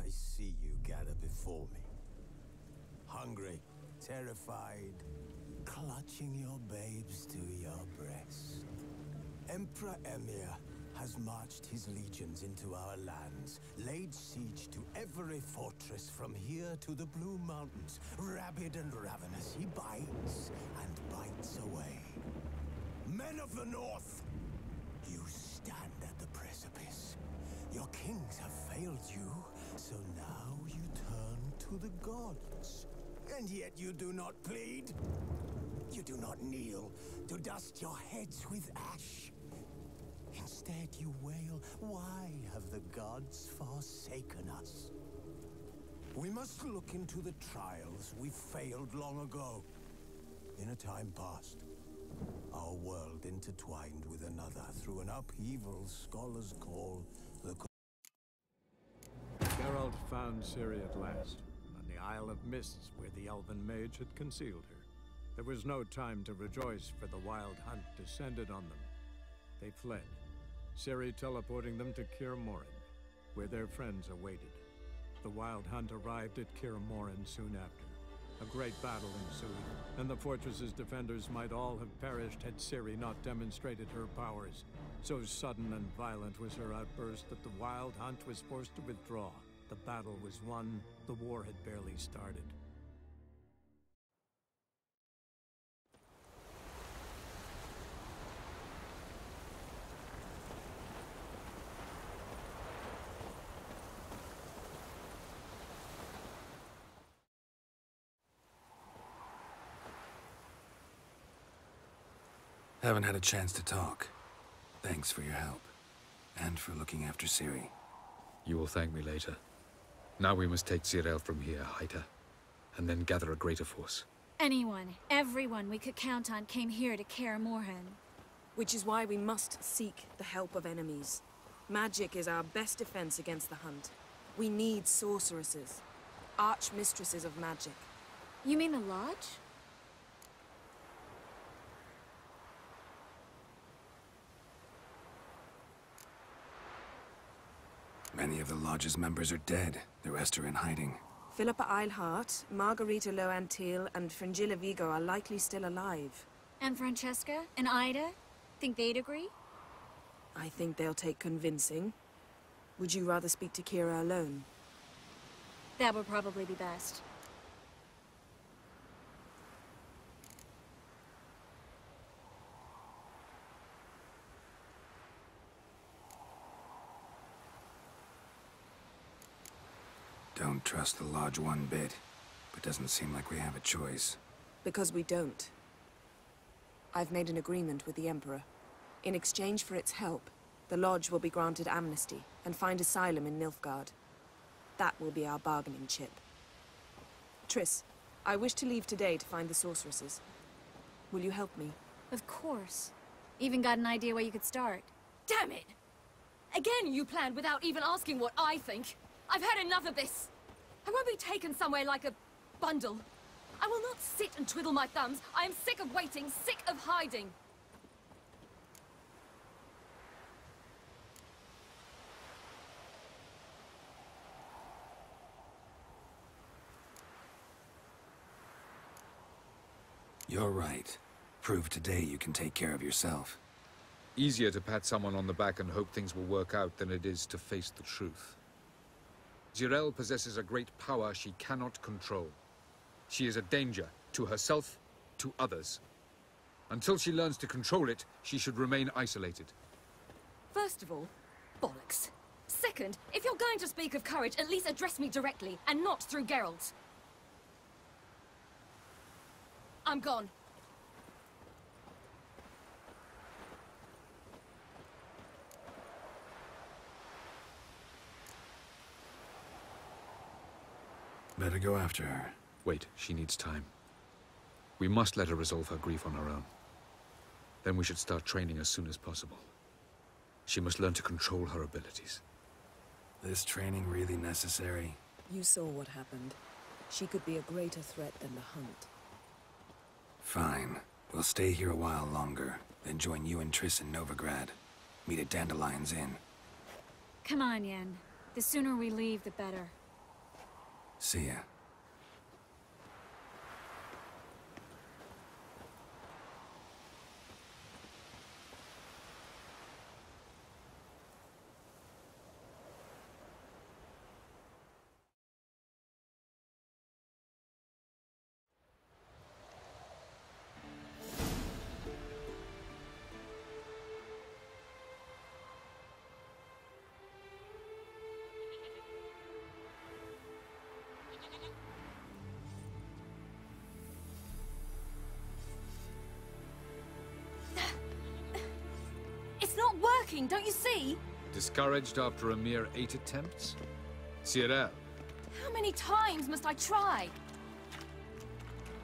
I see you gather before me. Hungry, terrified, clutching your babes to your breast. Emperor Emir has marched his legions into our lands, laid siege to every fortress from here to the Blue Mountains. Rabid and ravenous, he bites and bites away. Men of the North, you stand at the precipice. Your kings have failed you, so now you turn to the gods. And yet you do not plead. You do not kneel to dust your heads with ash. Instead you wail, why have the gods forsaken us? We must look into the trials we failed long ago. In a time past, our world intertwined with another through an upheaval scholars call the... Geralt found Ciri at last, on the Isle of Mists where the Elven Mage had concealed her. There was no time to rejoice, for the Wild Hunt descended on them. They fled, Ciri teleporting them to Kaer Morhen, where their friends awaited. The Wild Hunt arrived at Kaer Morhen soon after. A great battle ensued, and the fortress's defenders might all have perished had Ciri not demonstrated her powers. So sudden and violent was her outburst that the Wild Hunt was forced to withdraw. The battle was won, the war had barely started. Haven't had a chance to talk. Thanks for your help. And for looking after Ciri. You will thank me later. Now we must take Zirael from here, Haida. And then gather a greater force. Anyone, everyone we could count on came here to Kaer Morhen. Which is why we must seek the help of enemies. Magic is our best defense against the Hunt. We need sorceresses. Archmistresses of magic. You mean the Lodge? Many of the Lodge's members are dead. The rest are in hiding. Philippa Eilhart, Margarita Loantil, and Fringilla Vigo are likely still alive. And Francesca? And Ida? Think they'd agree? I think they'll take convincing. Would you rather speak to Kira alone? That would probably be best. Don't trust the Lodge one bit, but doesn't seem like we have a choice. Because we don't. I've made an agreement with the Emperor. In exchange for its help, the Lodge will be granted amnesty and find asylum in Nilfgaard. That will be our bargaining chip. Triss, I wish to leave today to find the sorceresses. Will you help me? Of course. Even got an idea where you could start. Damn it! Again you planned without even asking what I think. I've had enough of this. I won't be taken somewhere like a bundle. I will not sit and twiddle my thumbs. I am sick of waiting, sick of hiding. You're right. Prove today you can take care of yourself. Easier to pat someone on the back and hope things will work out than it is to face the truth. Zirael possesses a great power she cannot control. She is a danger to herself, to others. Until she learns to control it, she should remain isolated. First of all, bollocks. Second, if you're going to speak of courage, at least address me directly, and not through Geralt. I'm gone. Better go after her. Wait, she needs time. We must let her resolve her grief on her own. Then we should start training as soon as possible. She must learn to control her abilities. This training really necessary? You saw what happened. She could be a greater threat than the Hunt. Fine. We'll stay here a while longer, then join you and Triss in Novigrad. Meet at Dandelion's Inn. Come on, Yen. The sooner we leave, the better. See ya. It's not working, don't you see? Discouraged after a mere 8 attempts? Cyril, How many times must I try?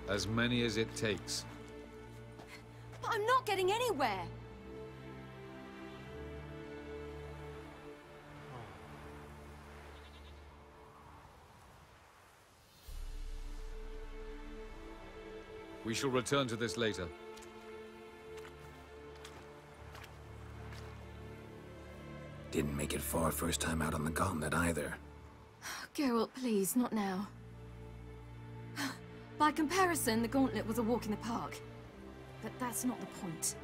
as many as it takes. But I'm not getting anywhere. We shall return to this later. Didn't make it far first time out on the gauntlet either. Geralt, please, not now. By comparison, the gauntlet was a walk in the park. But that's not the point.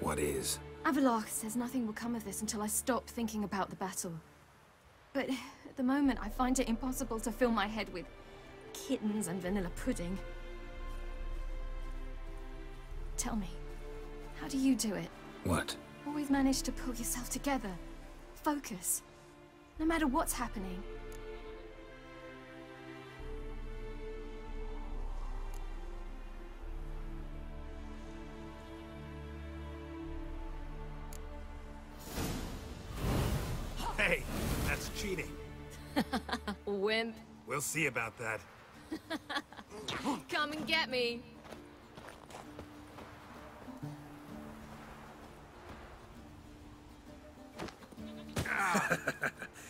What is? Avallac'h says nothing will come of this until I stop thinking about the battle. But at the moment, I find it impossible to fill my head with kittens and vanilla pudding. Tell me, how do you do it? What? Always manage to pull yourself together. Focus. No matter what's happening. Hey, that's cheating. Wimp. We'll see about that. Come and get me.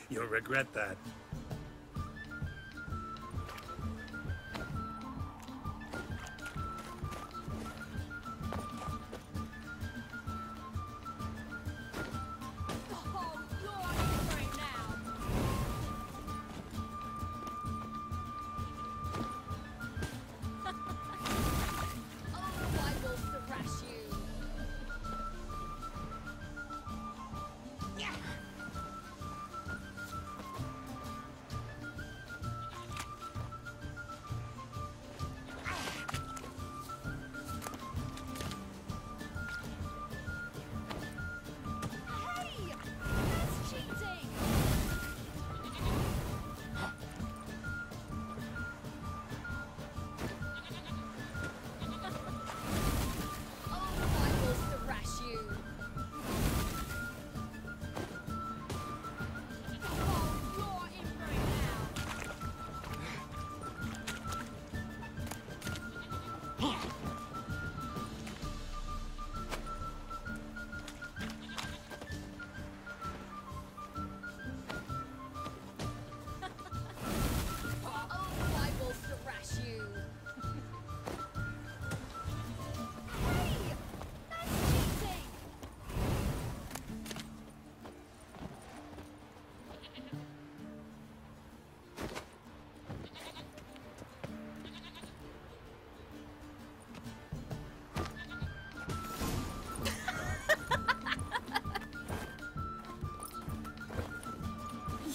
You'll regret that.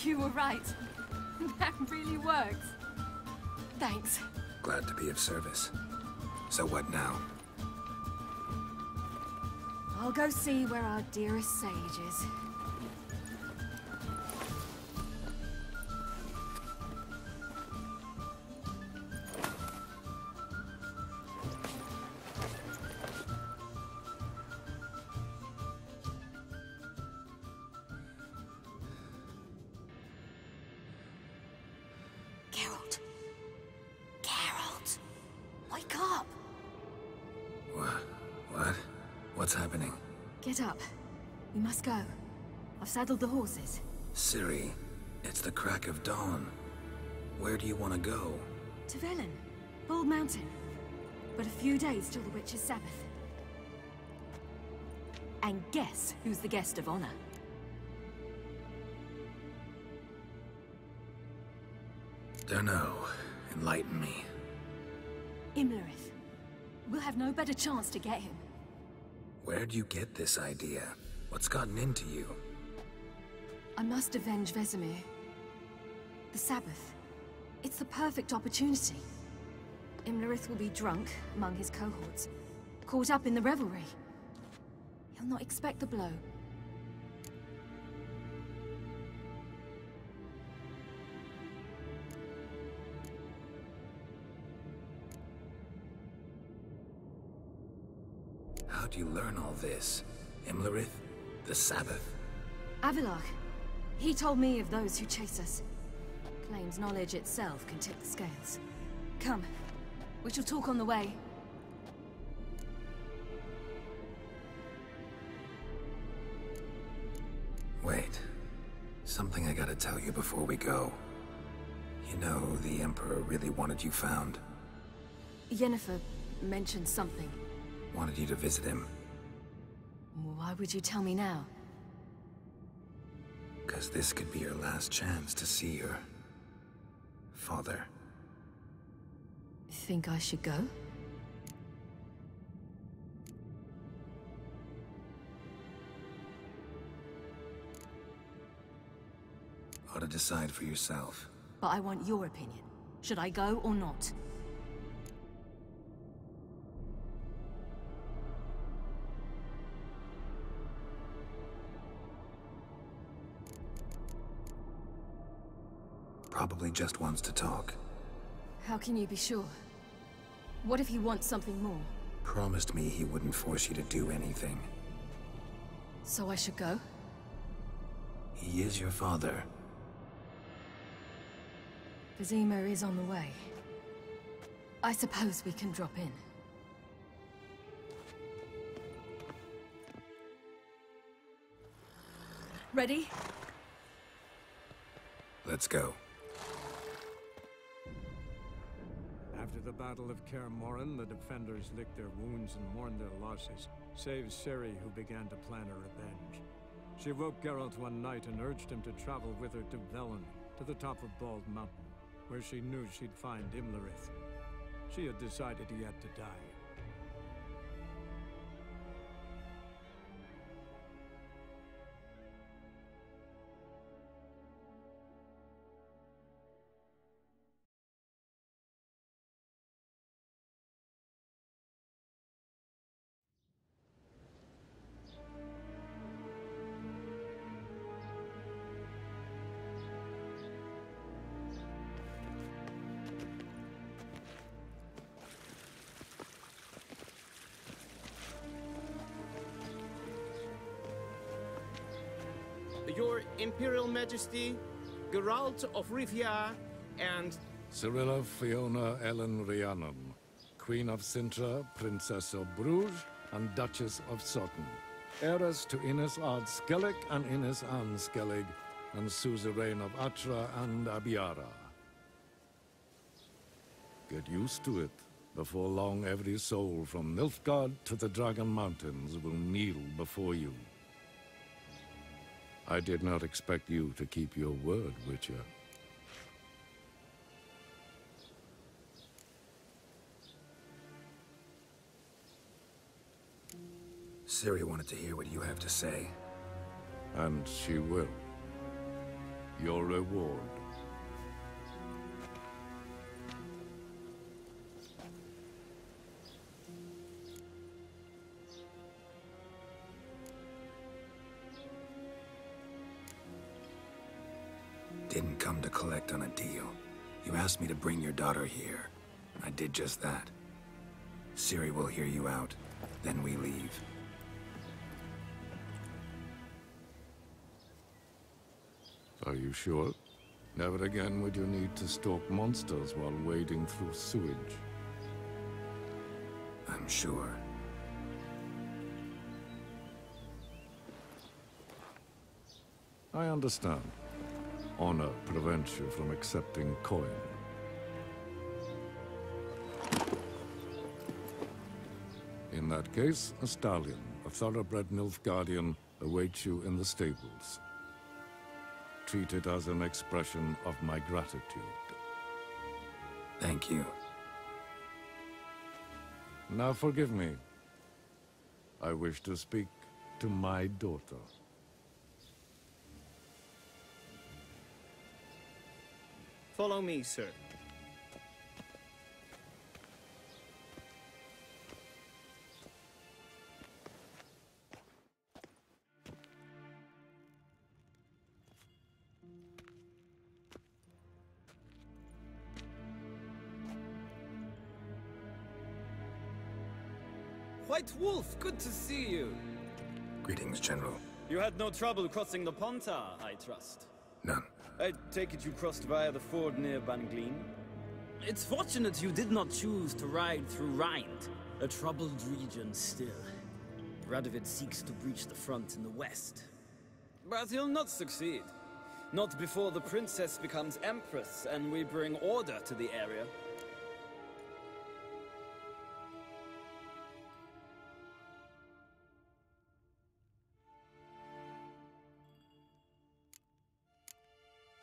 You were right. That really worked. Thanks. Glad to be of service. So what now? I'll go see where our dearest sage is. Geralt. Geralt. Wake up. What? What's happening? Get up. We must go. I've saddled the horses. Ciri, it's the crack of dawn. Where do you want to go? To Velen. Bald Mountain. But a few days till the Witch's Sabbath. And guess who's the guest of honor? Dunno. Enlighten me. Imlerith. We'll have no better chance to get him. Where'd you get this idea? What's gotten into you? I must avenge Vesemir. The Sabbath. It's the perfect opportunity. Imlerith will be drunk among his cohorts, caught up in the revelry. He'll not expect the blow. How'd you learn all this? Imlerith? The Sabbath? Avilark. He told me of those who chase us. Claims knowledge itself can tip the scales. Come. We shall talk on the way. Wait. Something I gotta tell you before we go. You know, the Emperor really wanted you found. Yennefer mentioned something. Wanted you to visit him. Why would you tell me now? 'Cause this could be your last chance to see your... father. Think I should go? Ought to decide for yourself. But I want your opinion. Should I go or not? Probably just wants to talk. How can you be sure? What if he wants something more? Promised me he wouldn't force you to do anything. So I should go? He is your father. Vesemir is on the way. I suppose we can drop in. Ready? Let's go. After the Battle of Kaer Morhen, the defenders licked their wounds and mourned their losses, save Ciri, who began to plan a revenge. She woke Geralt one night and urged him to travel with her to Velen, to the top of Bald Mountain, where she knew she'd find Imlerith. She had decided he had to die. Your Imperial Majesty, Geralt of Rivia, and... Cirilla Fiona Ellen Rhiannon, Queen of Sintra, Princess of Bruges, and Duchess of Sutton. Heiress to Innis Ard Skellig and Innis Ann Skellig, and suzerain of Atra and Abiara. Get used to it. Before long, every soul from Nilfgaard to the Dragon Mountains will kneel before you. I did not expect you to keep your word, Witcher. Ciri wanted to hear what you have to say. And she will. Your reward. Didn't come to collect on a deal. You asked me to bring your daughter here. I did just that. Ciri will hear you out, then we leave. Are you sure? Never again would you need to stalk monsters while wading through sewage. I'm sure. I understand. Honor prevents you from accepting coin. In that case, a stallion, a thoroughbred Nilfgaardian, awaits you in the stables. Treat it as an expression of my gratitude. Thank you. Now forgive me. I wish to speak to my daughter. Follow me, sir. White Wolf, good to see you. Greetings, General. You had no trouble crossing the Pontar, I trust. None. I take it you crossed via the ford near Banglin? It's fortunate you did not choose to ride through Rind, a troubled region still. Radovid seeks to breach the front in the west. But he'll not succeed. Not before the princess becomes empress and we bring order to the area.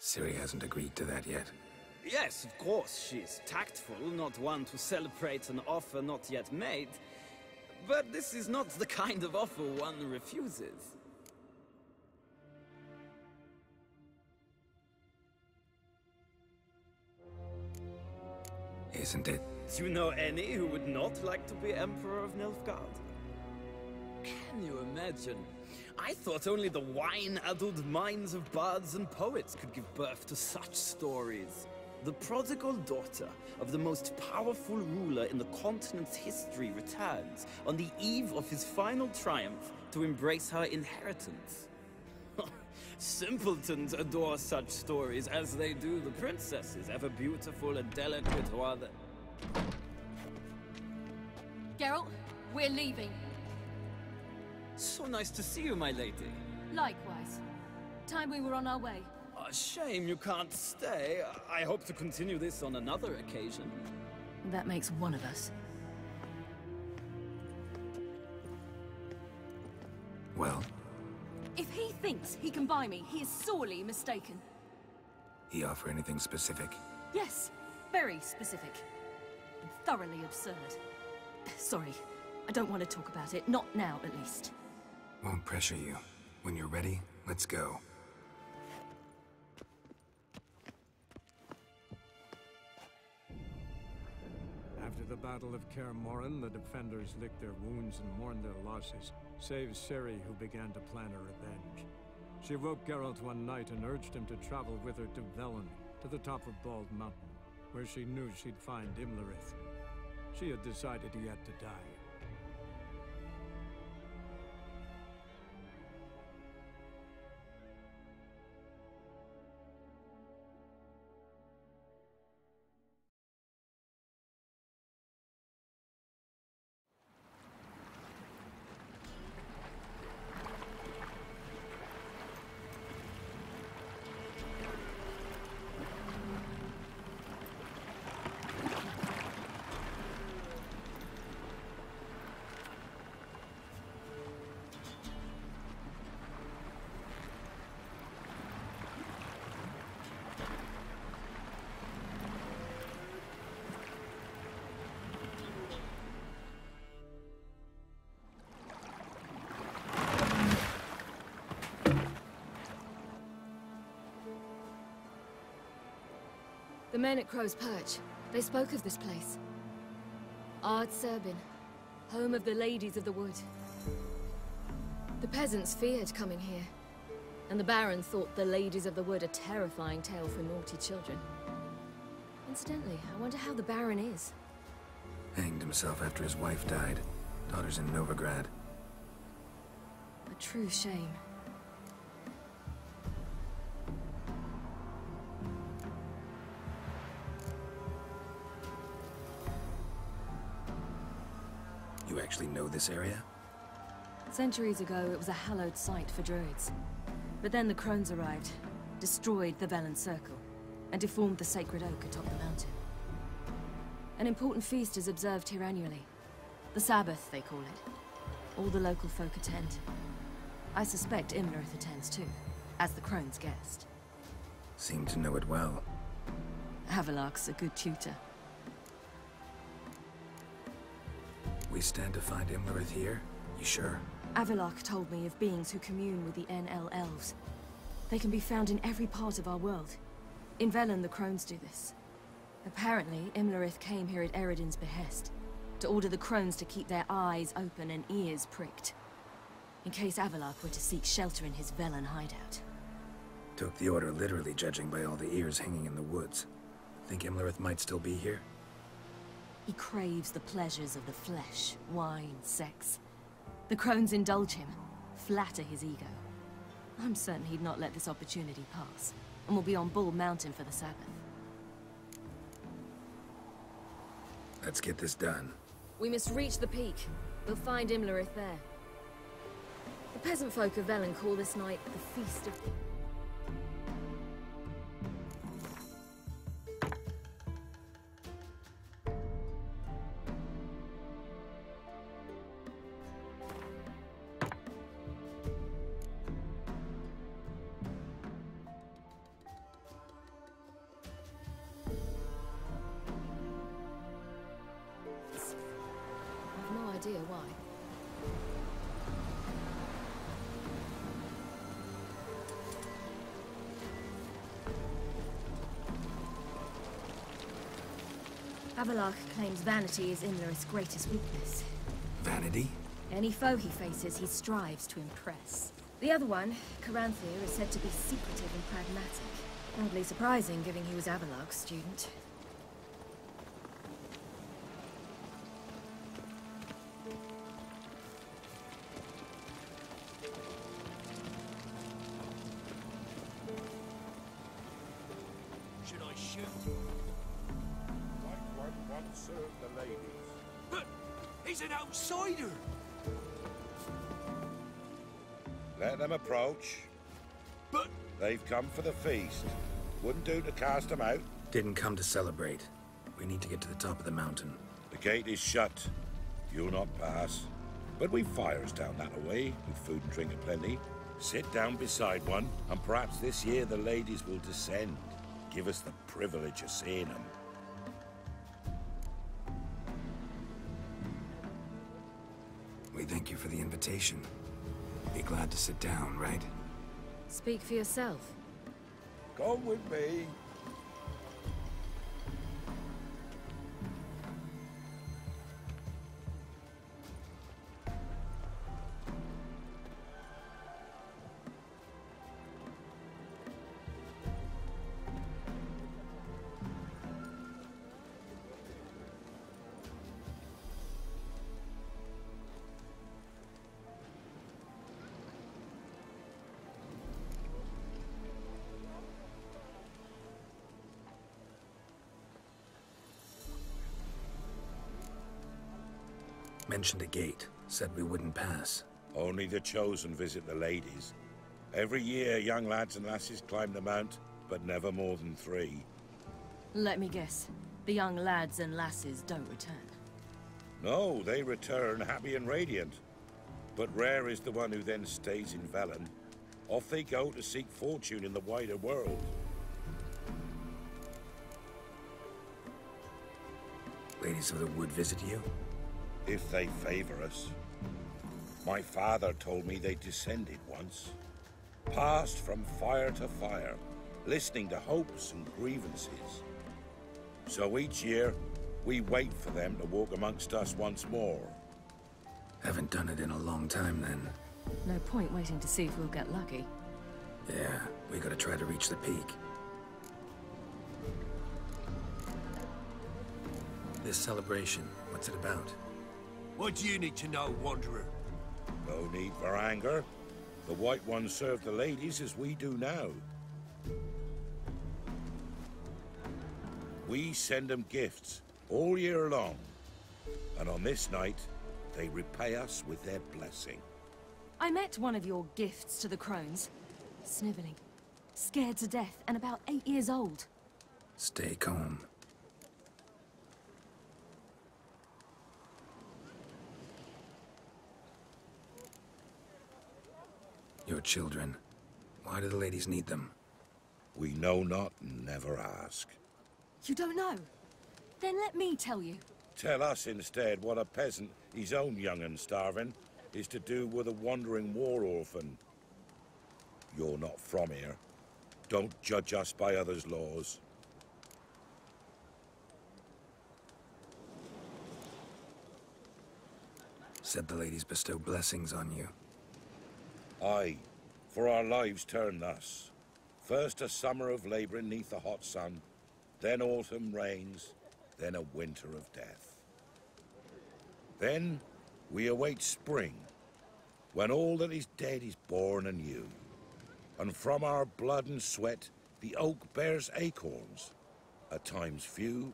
Ciri hasn't agreed to that yet. Yes, of course, she's tactful, not one to celebrate an offer not yet made. But this is not the kind of offer one refuses. Isn't it? Do you know any who would not like to be Emperor of Nilfgaard? Can you imagine? I thought only the wine-addled minds of bards and poets could give birth to such stories. The prodigal daughter of the most powerful ruler in the continent's history returns on the eve of his final triumph to embrace her inheritance. Simpletons adore such stories as they do the princesses, ever beautiful and delicate who are the... Geralt, we're leaving. So nice to see you, my lady. Likewise. Time we were on our way. A shame you can't stay. I hope to continue this on another occasion. That makes one of us. Well? If he thinks he can buy me, he is sorely mistaken. He offer anything specific? Yes, very specific. And thoroughly absurd. Sorry, I don't want to talk about it. Not now, at least. Won't pressure you. When you're ready, let's go. After the Battle of Kaer Morhen, the defenders licked their wounds and mourned their losses, save Ciri, who began to plan a revenge. She woke Geralt one night and urged him to travel with her to Velen, to the top of Bald Mountain, where she knew she'd find Imlerith. She had decided he had to die. The men at Crow's Perch, they spoke of this place. Ard Serbin, home of the Ladies of the Wood. The peasants feared coming here, and the Baron thought the Ladies of the Wood a terrifying tale for naughty children. Incidentally, I wonder how the Baron is. Hanged himself after his wife died. Daughter's in Novigrad. A true shame. You actually know this area? Centuries ago, it was a hallowed site for druids. But then the crones arrived, destroyed the Velen Circle, and deformed the sacred oak atop the mountain. An important feast is observed here annually. The Sabbath, they call it. All the local folk attend. I suspect Imlerith attends too, as the crone's guest. Seem to know it well. Havelark's a good tutor. we stand to find Imlerith here? You sure? Avalok told me of beings who commune with the NL elves. They can be found in every part of our world. In Velen, the crones do this. Apparently, Imlerith came here at Eredin's behest, to order the crones to keep their eyes open and ears pricked, in case Avalok were to seek shelter in his Velen hideout. Took the order literally, judging by all the ears hanging in the woods. Think Imlerith might still be here? He craves the pleasures of the flesh, wine, sex. The crones indulge him, flatter his ego. I'm certain he'd not let this opportunity pass, and will be on Bull Mountain for the Sabbath. Let's get this done. We must reach the peak. We'll find Imlerith there. The peasant folk of Velen call this night the Feast of... I've no idea why. Avalok claims vanity is Imlerith's greatest weakness. Vanity? Any foe he faces, he strives to impress. The other one, Caranthir, is said to be secretive and pragmatic. Oddly surprising, given he was Avalok's student. Should I shoot? Serve the ladies. But he's an outsider! Let them approach. But... They've come for the feast. Wouldn't do to cast them out. Didn't come to celebrate. We need to get to the top of the mountain. The gate is shut. You'll not pass. But we've fires down that way, with food and drink aplenty. Sit down beside one, and perhaps this year the ladies will descend. Give us the privilege of seeing them. We thank you for the invitation. Be glad to sit down, right? Speak for yourself. Come with me. Mentioned a gate. Said we wouldn't pass. Only the chosen visit the ladies. Every year, young lads and lasses climb the mount, but never more than 3. Let me guess. The young lads and lasses don't return. No, they return happy and radiant. But rare is the one who then stays in Velen. Off they go to seek fortune in the wider world. Ladies of the Wood visit you? If they favor us. My father told me they descended once. Passed from fire to fire, listening to hopes and grievances. So each year, we wait for them to walk amongst us once more. Haven't done it in a long time, then. No point waiting to see if we'll get lucky. Yeah, we gotta try to reach the peak. This celebration, what's it about? What do you need to know, Wanderer? No need for anger. The White Ones serve the ladies as we do now. We send them gifts all year long. And on this night, they repay us with their blessing. I met one of your gifts to the crones. Sniveling. Scared to death and about 8 years old. Stay calm. Your children. Why do the ladies need them? We know not and never ask. You don't know? Then let me tell you. Tell us instead what a peasant, his own young and starving, is to do with a wandering war orphan. You're not from here. Don't judge us by others' laws. Said the ladies bestow blessings on you. Aye, for our lives turn thus. First a summer of labouring neath the hot sun, then autumn rains, then a winter of death. Then we await spring, when all that is dead is born anew. And from our blood and sweat, the oak bears acorns. At times few,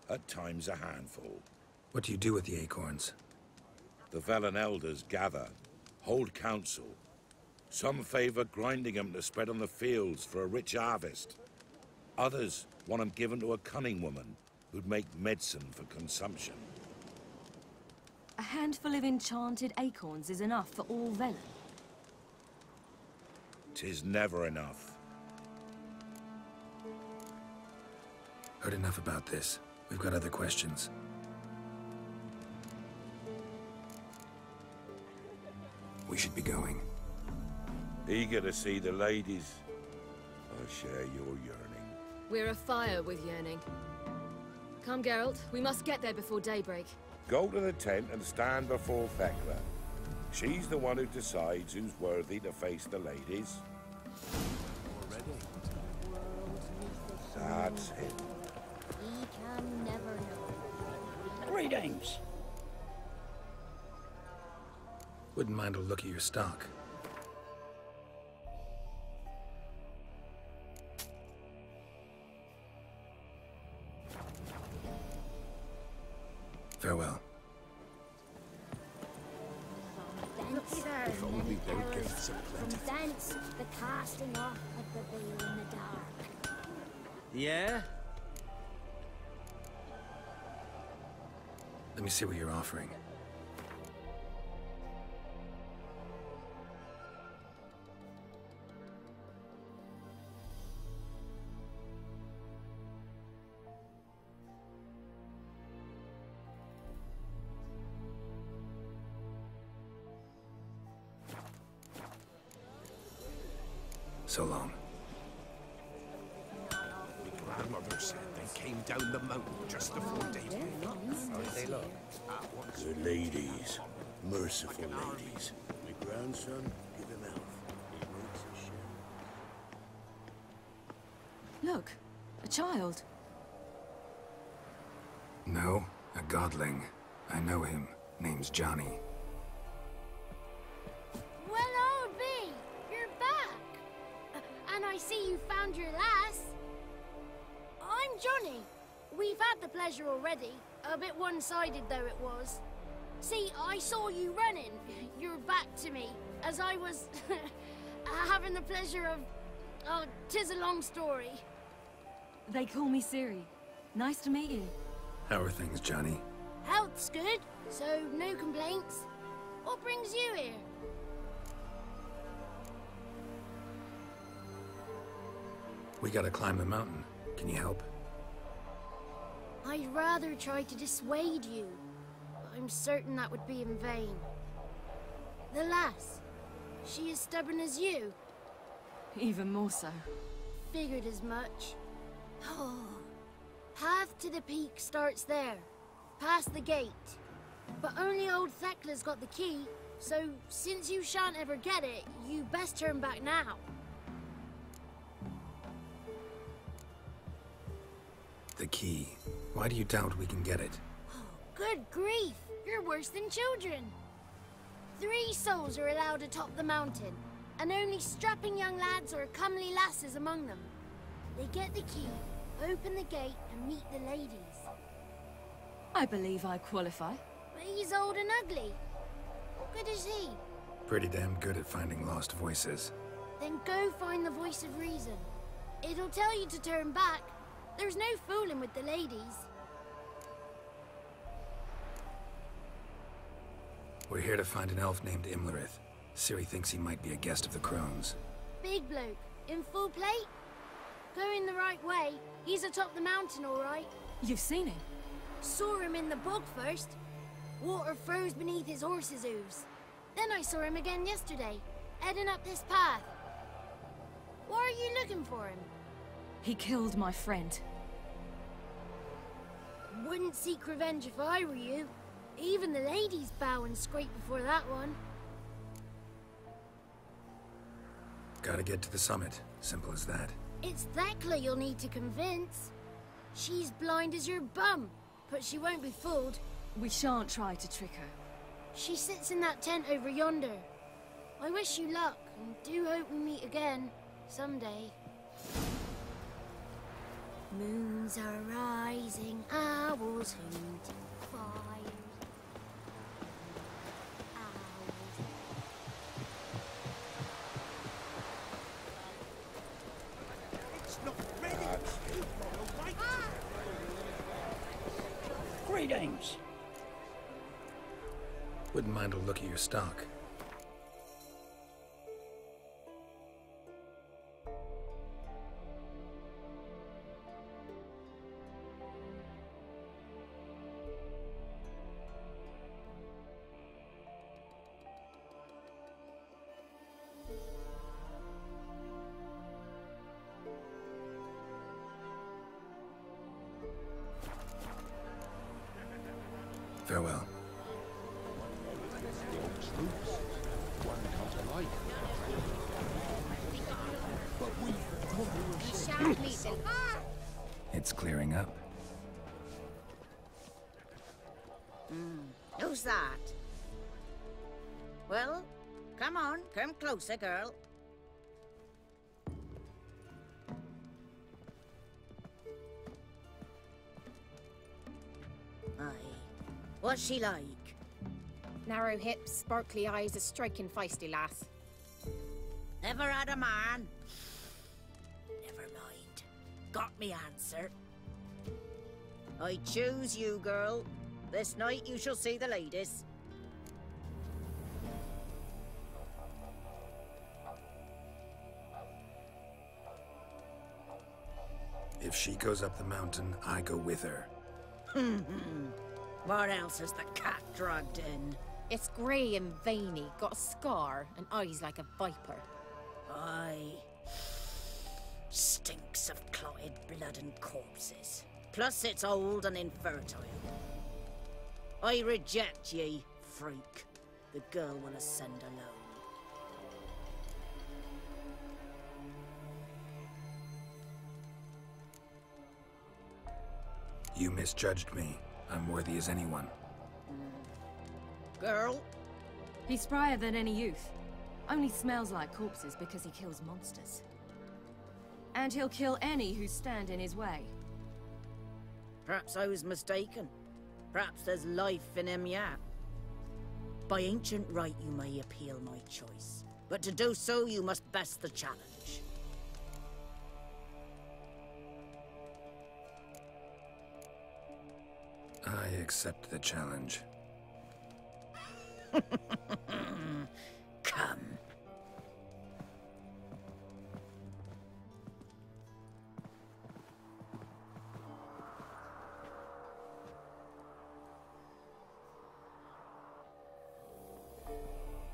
at times a handful. What do you do with the acorns? The Velen elders gather, hold council. Some favor grinding them to spread on the fields for a rich harvest. Others want them given to a cunning woman who'd make medicine for consumption. A handful of enchanted acorns is enough for all Velen. 'Tis never enough. Heard enough about this. We've got other questions. We should be going. Eager to see the ladies. I share your yearning. We're afire with yearning. Come, Geralt. We must get there before daybreak. Go to the tent and stand before Thekla. She's the one who decides who's worthy to face the ladies. Already? That's it. He can never know. Greetings. Wouldn't mind a look at your stock. Farewell. If only their gifts are plenty. From thence, the casting off of the veil in the dark. Yeah? Let me see what you're offering. So long. My grandmother said they came down the mountain just before daybreak. How did they look? Good ladies. Merciful ladies. My grandson, give him elf. He makes a ship. Look, a child. No, a godling. I know him. Name's Johnny. Well, old B, you're back. And I see you found your lass. I'm Johnny. We've had the pleasure already. A bit one-sided though it was. See, I saw you running. Your back to me, as I was having the pleasure of... Oh, 'tis a long story. They call me Ciri. Nice to meet you. How are things, Johnny? Health's good, so no complaints. What brings you here? We gotta climb the mountain. Can you help? I'd rather try to dissuade you. But I'm certain that would be in vain. The lass, she as stubborn as you? Even more so. Figured as much. Oh. Path to the peak starts there, past the gate. But only old Thekla's got the key, so since you shan't ever get it, you best turn back now. The key. Why do you doubt we can get it? Good grief, you're worse than children. 3 souls are allowed atop the mountain, and only strapping young lads or comely lasses among them. They get the key, open the gate, and meet the ladies. I believe I qualify. But he's old and ugly. What good is he? Pretty damn good at finding lost voices. Then go find the voice of reason. It'll tell you to turn back. There's no fooling with the ladies. We're here to find an elf named Imlerith. Ciri thinks he might be a guest of the Crones. Big bloke, in full plate? Going the right way. He's atop the mountain, all right. You've seen him? Saw him in the bog first. Water froze beneath his horse's hooves. Then I saw him again yesterday, heading up this path. Why are you looking for him? He killed my friend. Wouldn't seek revenge if I were you. Even the ladies bow and scrape before that one. Gotta get to the summit. Simple as that. It's Thekla you'll need to convince. She's blind as your bum, but she won't be fooled. We shan't try to trick her. She sits in that tent over yonder. I wish you luck, and do hope we meet again, someday. Moons are rising, owls hoot, fires. It's not ready. Greetings. Wouldn't mind a look at your stock. Farewell. It's clearing up. Who's that? Well, come on, come closer, girl. Aye. What's she like? Narrow hips, sparkly eyes, a striking feisty lass. Never had a man. Never mind. Got me answer. I choose you, girl. This night you shall see the ladies. If she goes up the mountain, I go with her. What else has the cat dragged in? It's grey and veiny, got a scar, and eyes like a viper. Aye. Stinks of clotted blood and corpses. Plus it's old and infertile. I reject ye, freak. The girl will ascend alone. You misjudged me. I'm worthy as anyone. Girl? He's sprier than any youth. Only smells like corpses because he kills monsters. And he'll kill any who stand in his way. Perhaps I was mistaken. Perhaps there's life in him yet. By ancient right you may appeal my choice. But to do so you must best the challenge. I accept the challenge. Come.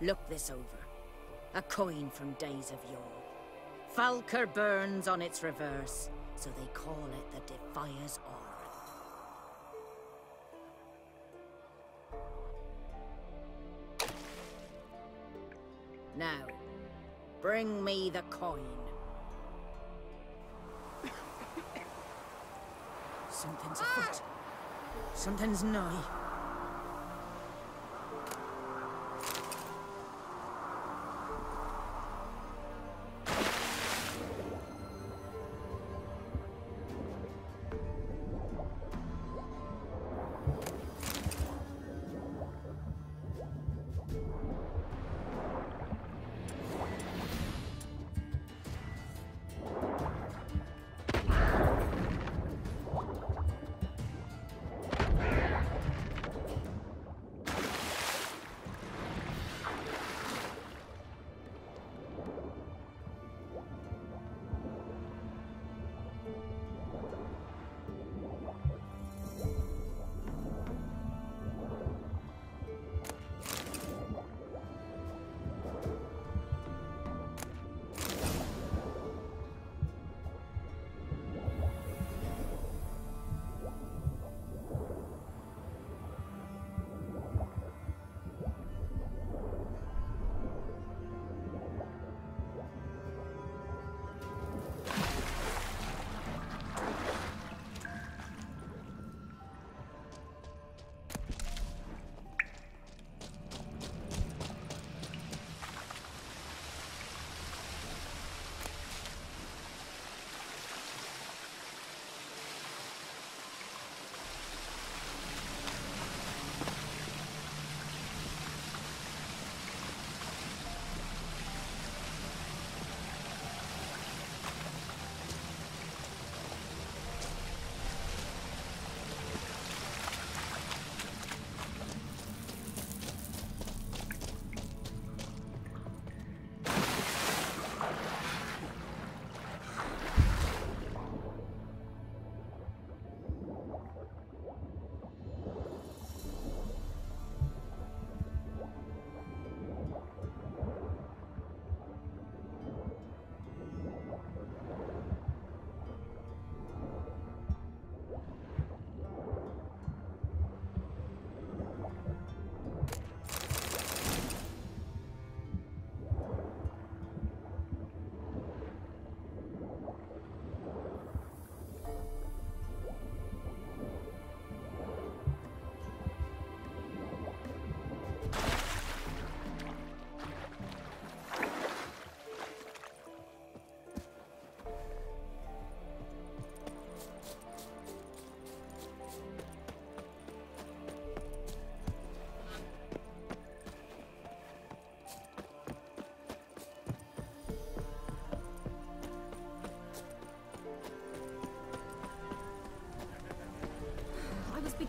Look this over. A coin from days of yore. Falker burns on its reverse, so they call it the Defier's Aura. Now, bring me the coin. Something's afoot. Something's nigh.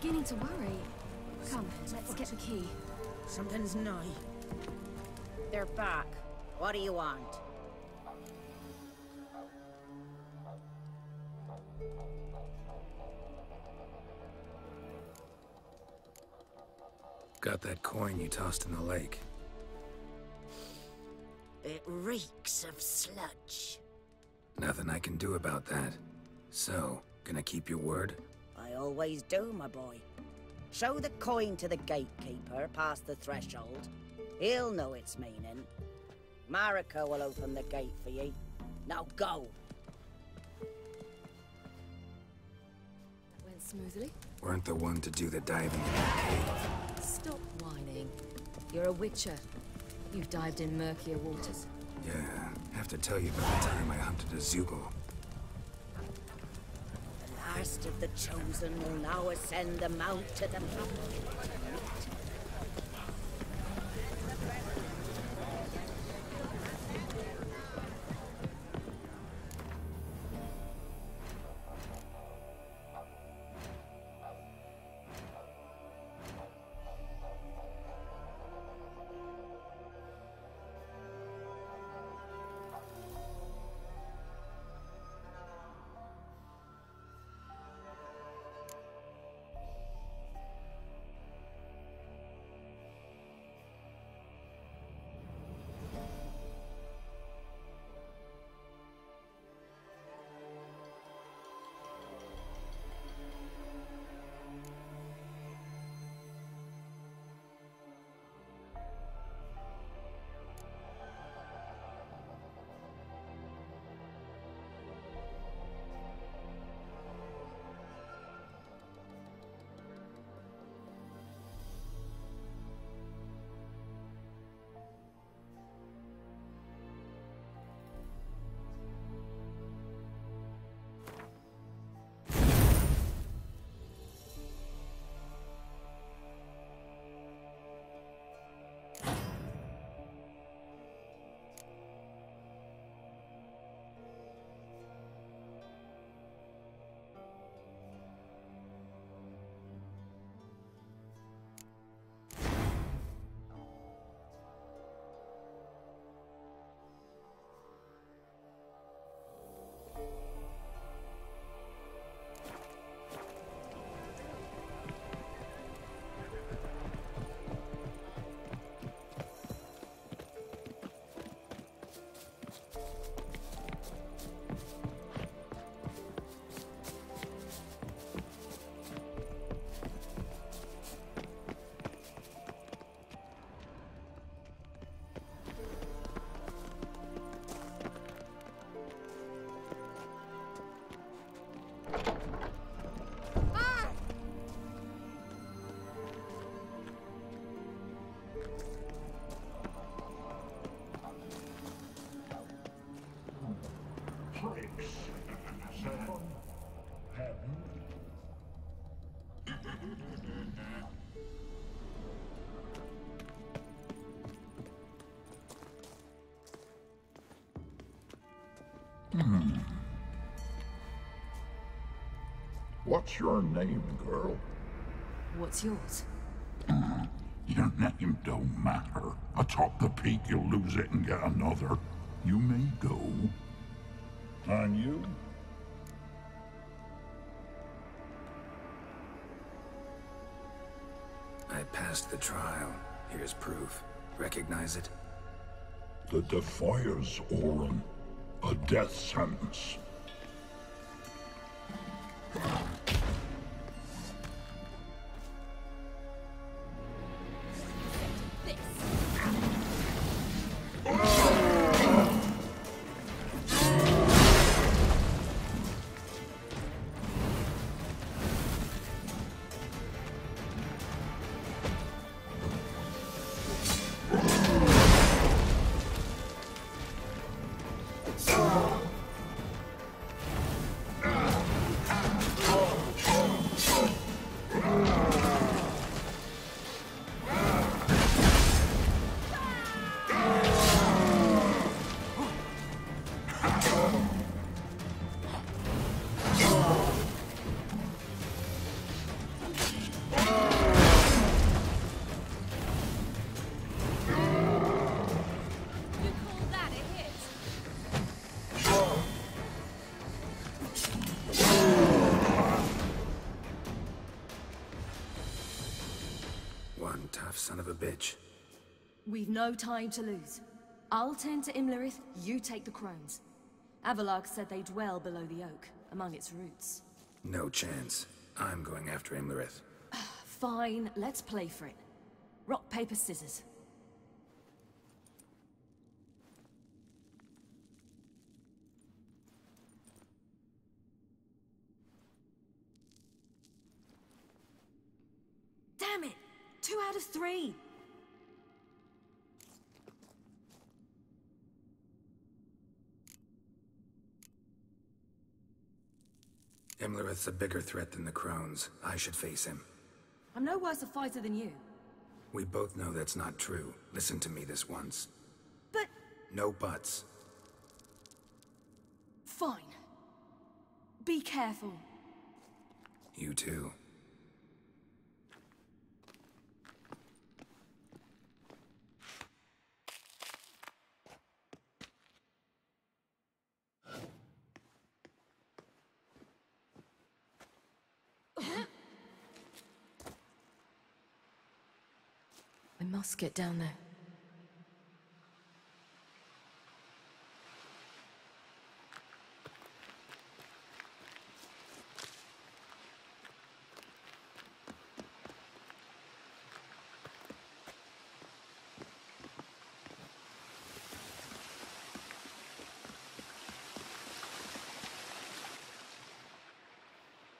beginning to worry. Come, let's get the key. Something's nigh. They're back. What do you want? Got that coin you tossed in the lake. It reeks of sludge. Nothing I can do about that. So, gonna keep your word? I always do, my boy. Show the coin to the gatekeeper past the threshold. He'll know its meaning. Marika will open the gate for ye. Now go! That went smoothly. Weren't the one to do the diving in the cave. Stop whining. You're a witcher. You've dived in murkier waters. Yeah, have to tell you about the time I hunted a Zeugle. The last of the chosen will now ascend the mount to the mountain. What's your name, girl? What's yours? Your name don't matter. Atop the peak, you'll lose it and get another. You may go. And you? I passed the trial. Here's proof. Recognize it? The Defier's Orin. A death sentence. a bitch. We've no time to lose. I'll tend to Imlerith, you take the crones. Avalark said they dwell below the oak, among its roots. No chance. I'm going after Imlerith. Fine, let's play for it. Rock, paper, scissors. Damn it! 2 out of 3! Imlerith's a bigger threat than the crones. I should face him. I'm no worse a fighter than you. We both know that's not true. Listen to me this once. But... No buts. Fine. Be careful. You too. I must get down there.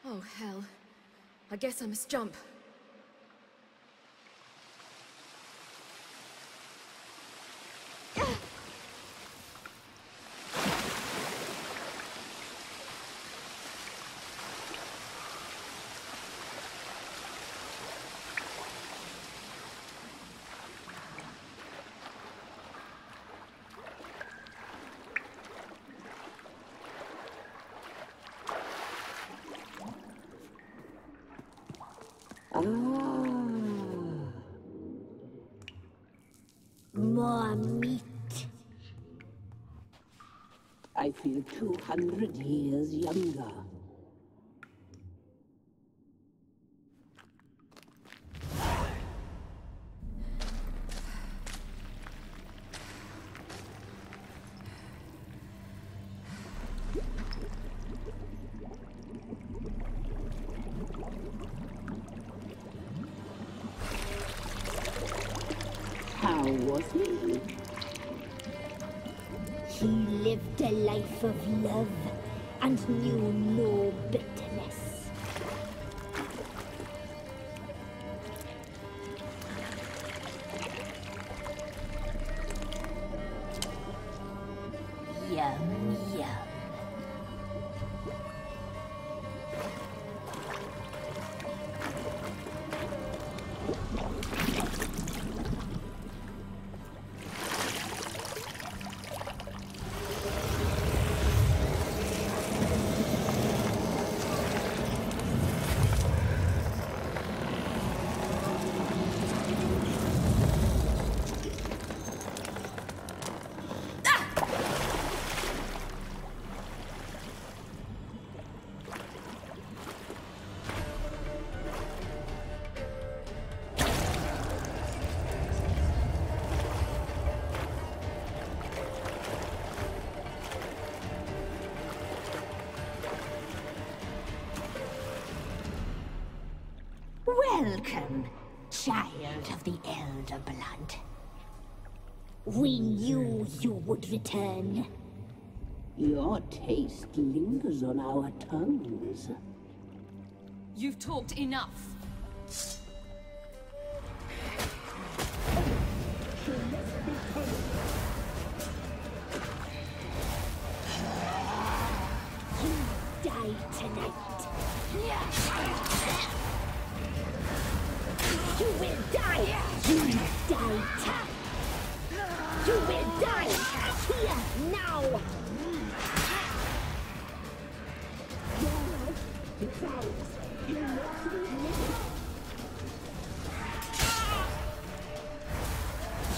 Oh, hell. I guess I must jump. More meat. I feel 200 years younger. How was he? He lived a life of love and knew no bitterness. Yum, yum. Welcome, child of the Elder Blood. We knew you would return. Your taste lingers on our tongues. You've talked enough. You die tonight. You will die! You die! You will die! Here, now!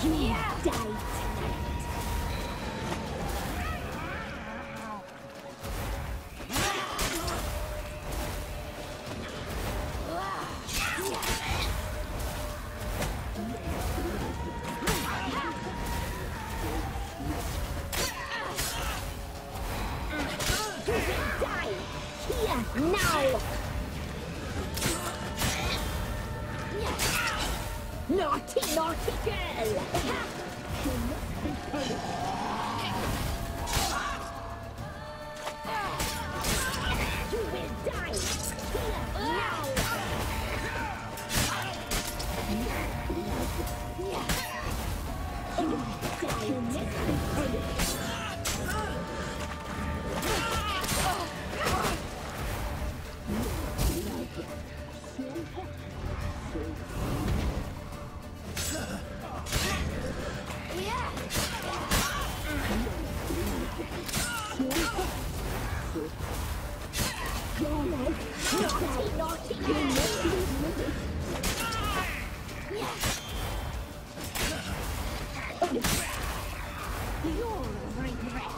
You die tonight! now! Naughty, naughty girl! You will die! Now! Naughty, naughty girl! You'll regret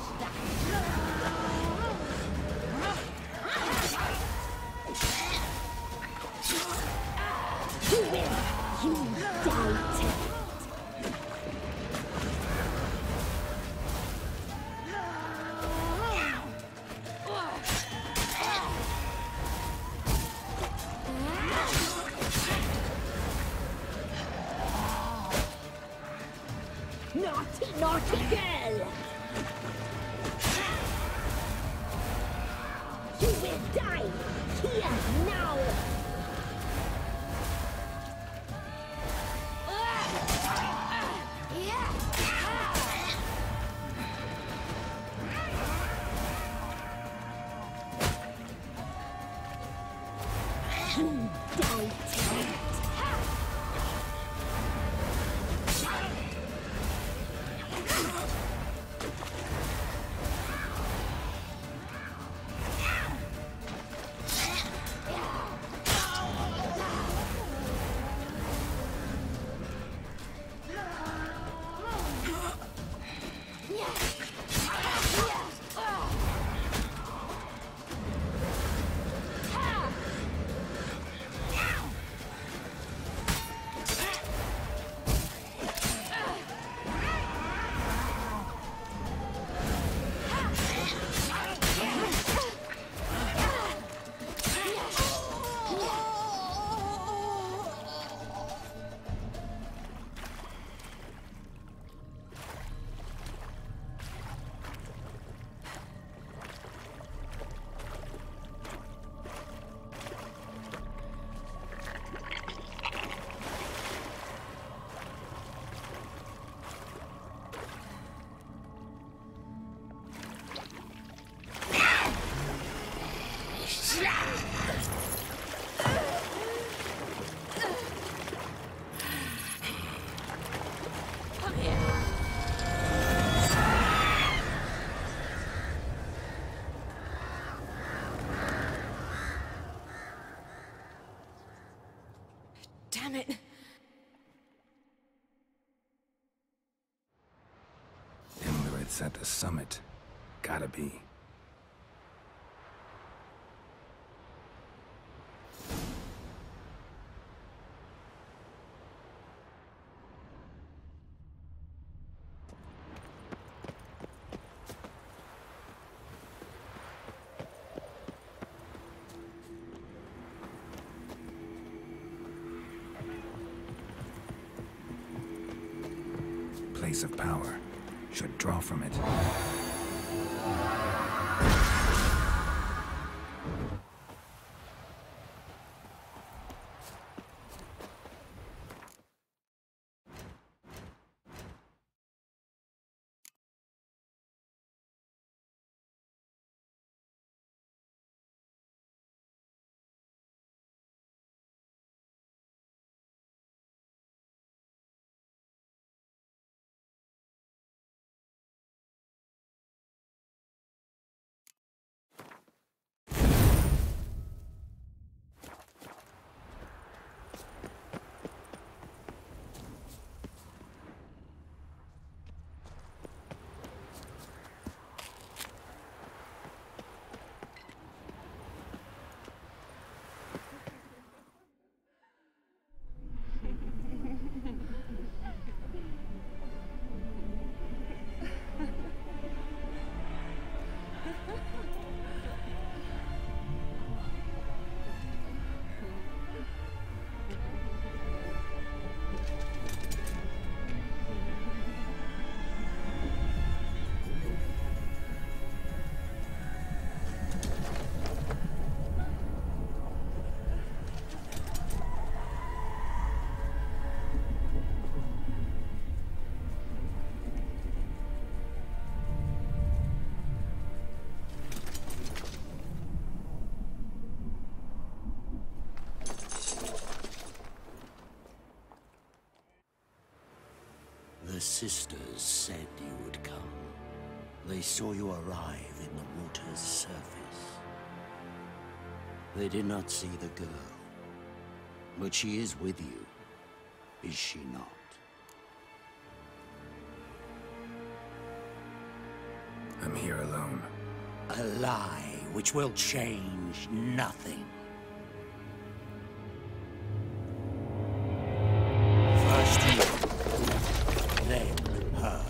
You will! You die! Naughty, naughty girl! You will die here now! You die tonight! Damn it! Imlerith's at the summit. Gotta be. Place of power. Should draw from it. The sisters said you would come. They saw you arrive in the water's surface. They did not see the girl. But she is with you, is she not? I'm here alone. A lie which will change nothing. First you, then her.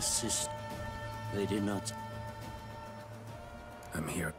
sister. They did not... I'm here.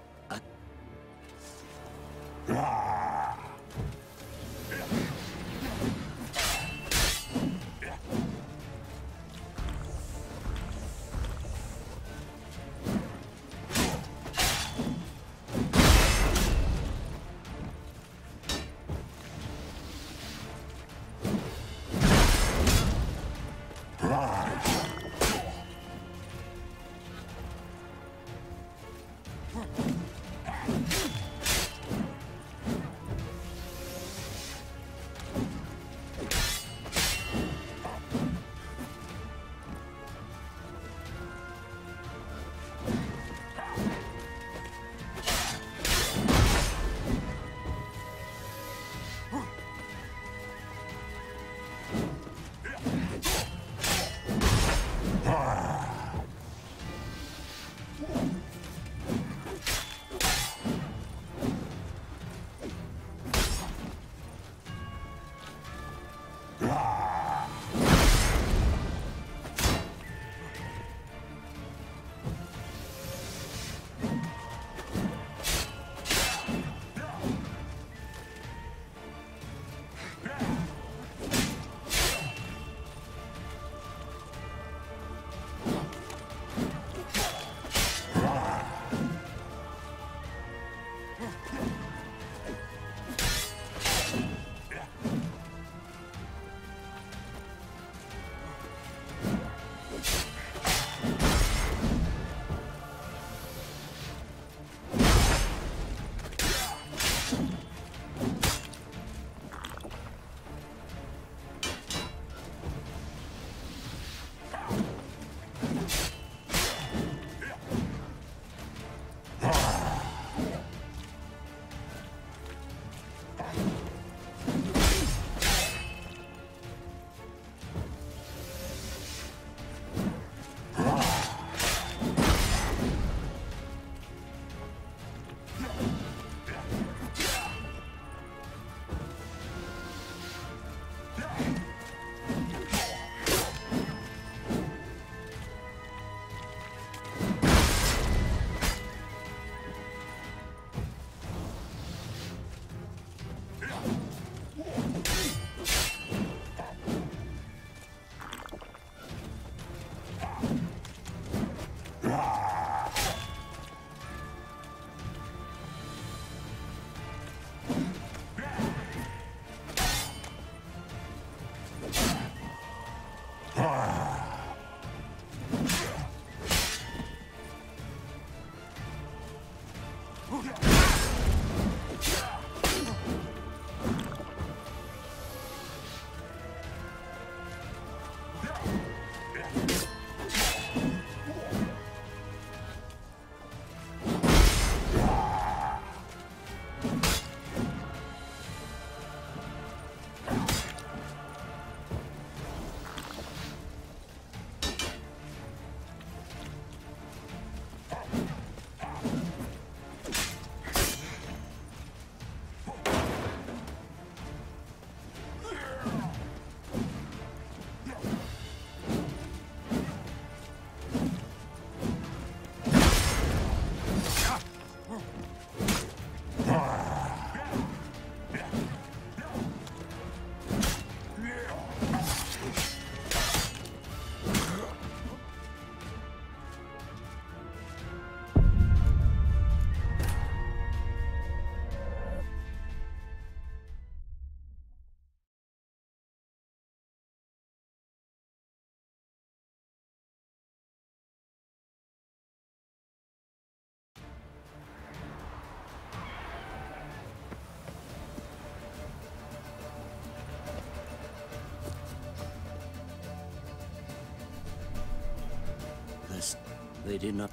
They did not...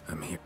I'm here.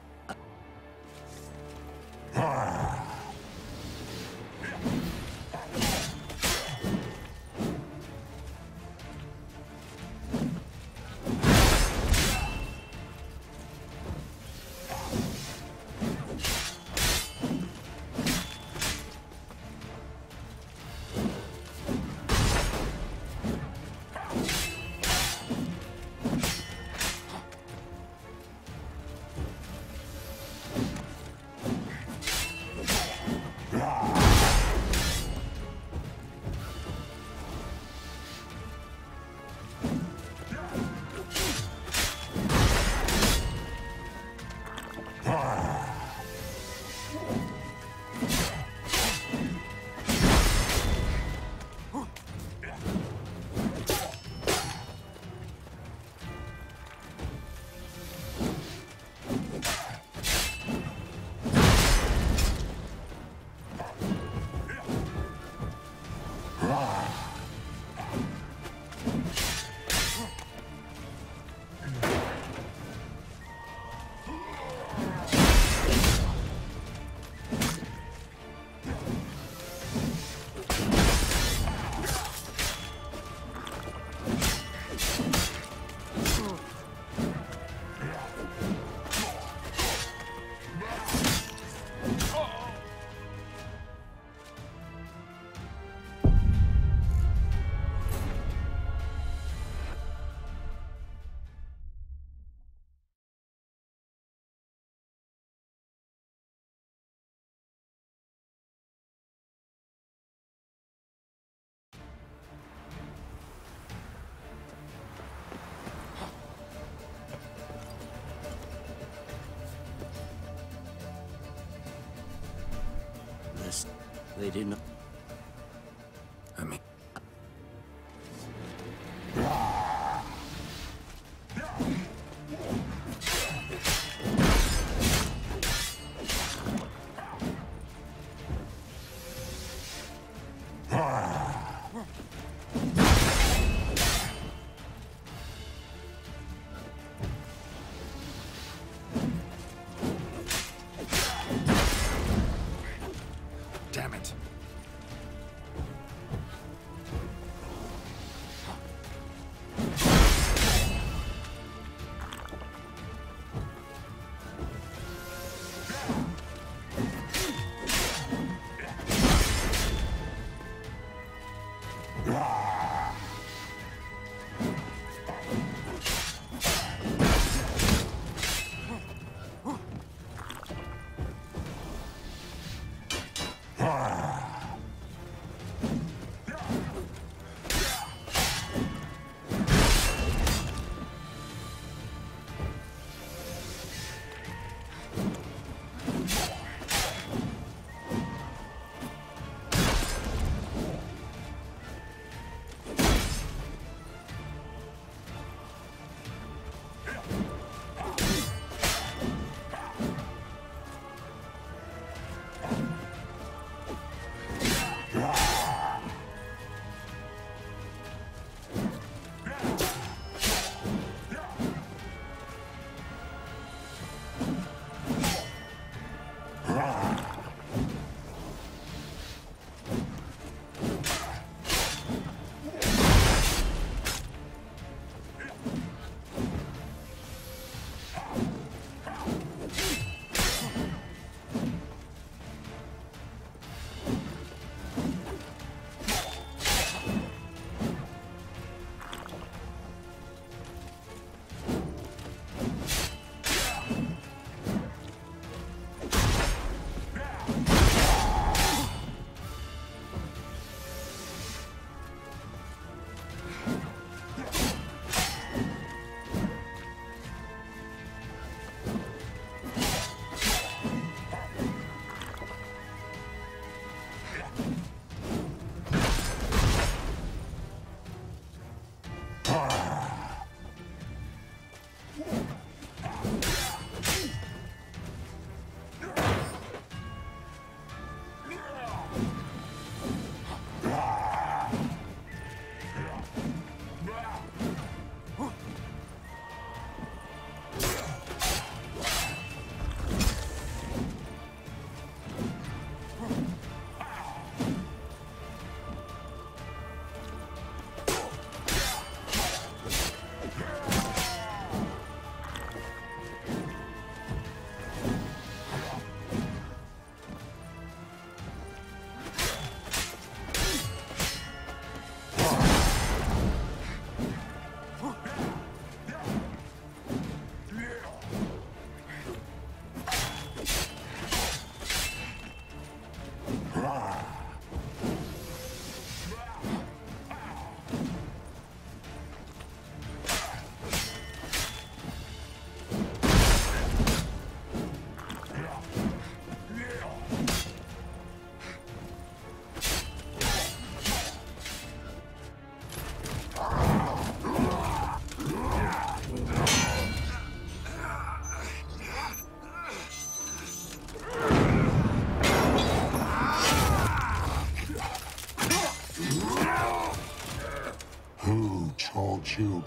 They did not... I mean... Damn it. Ah!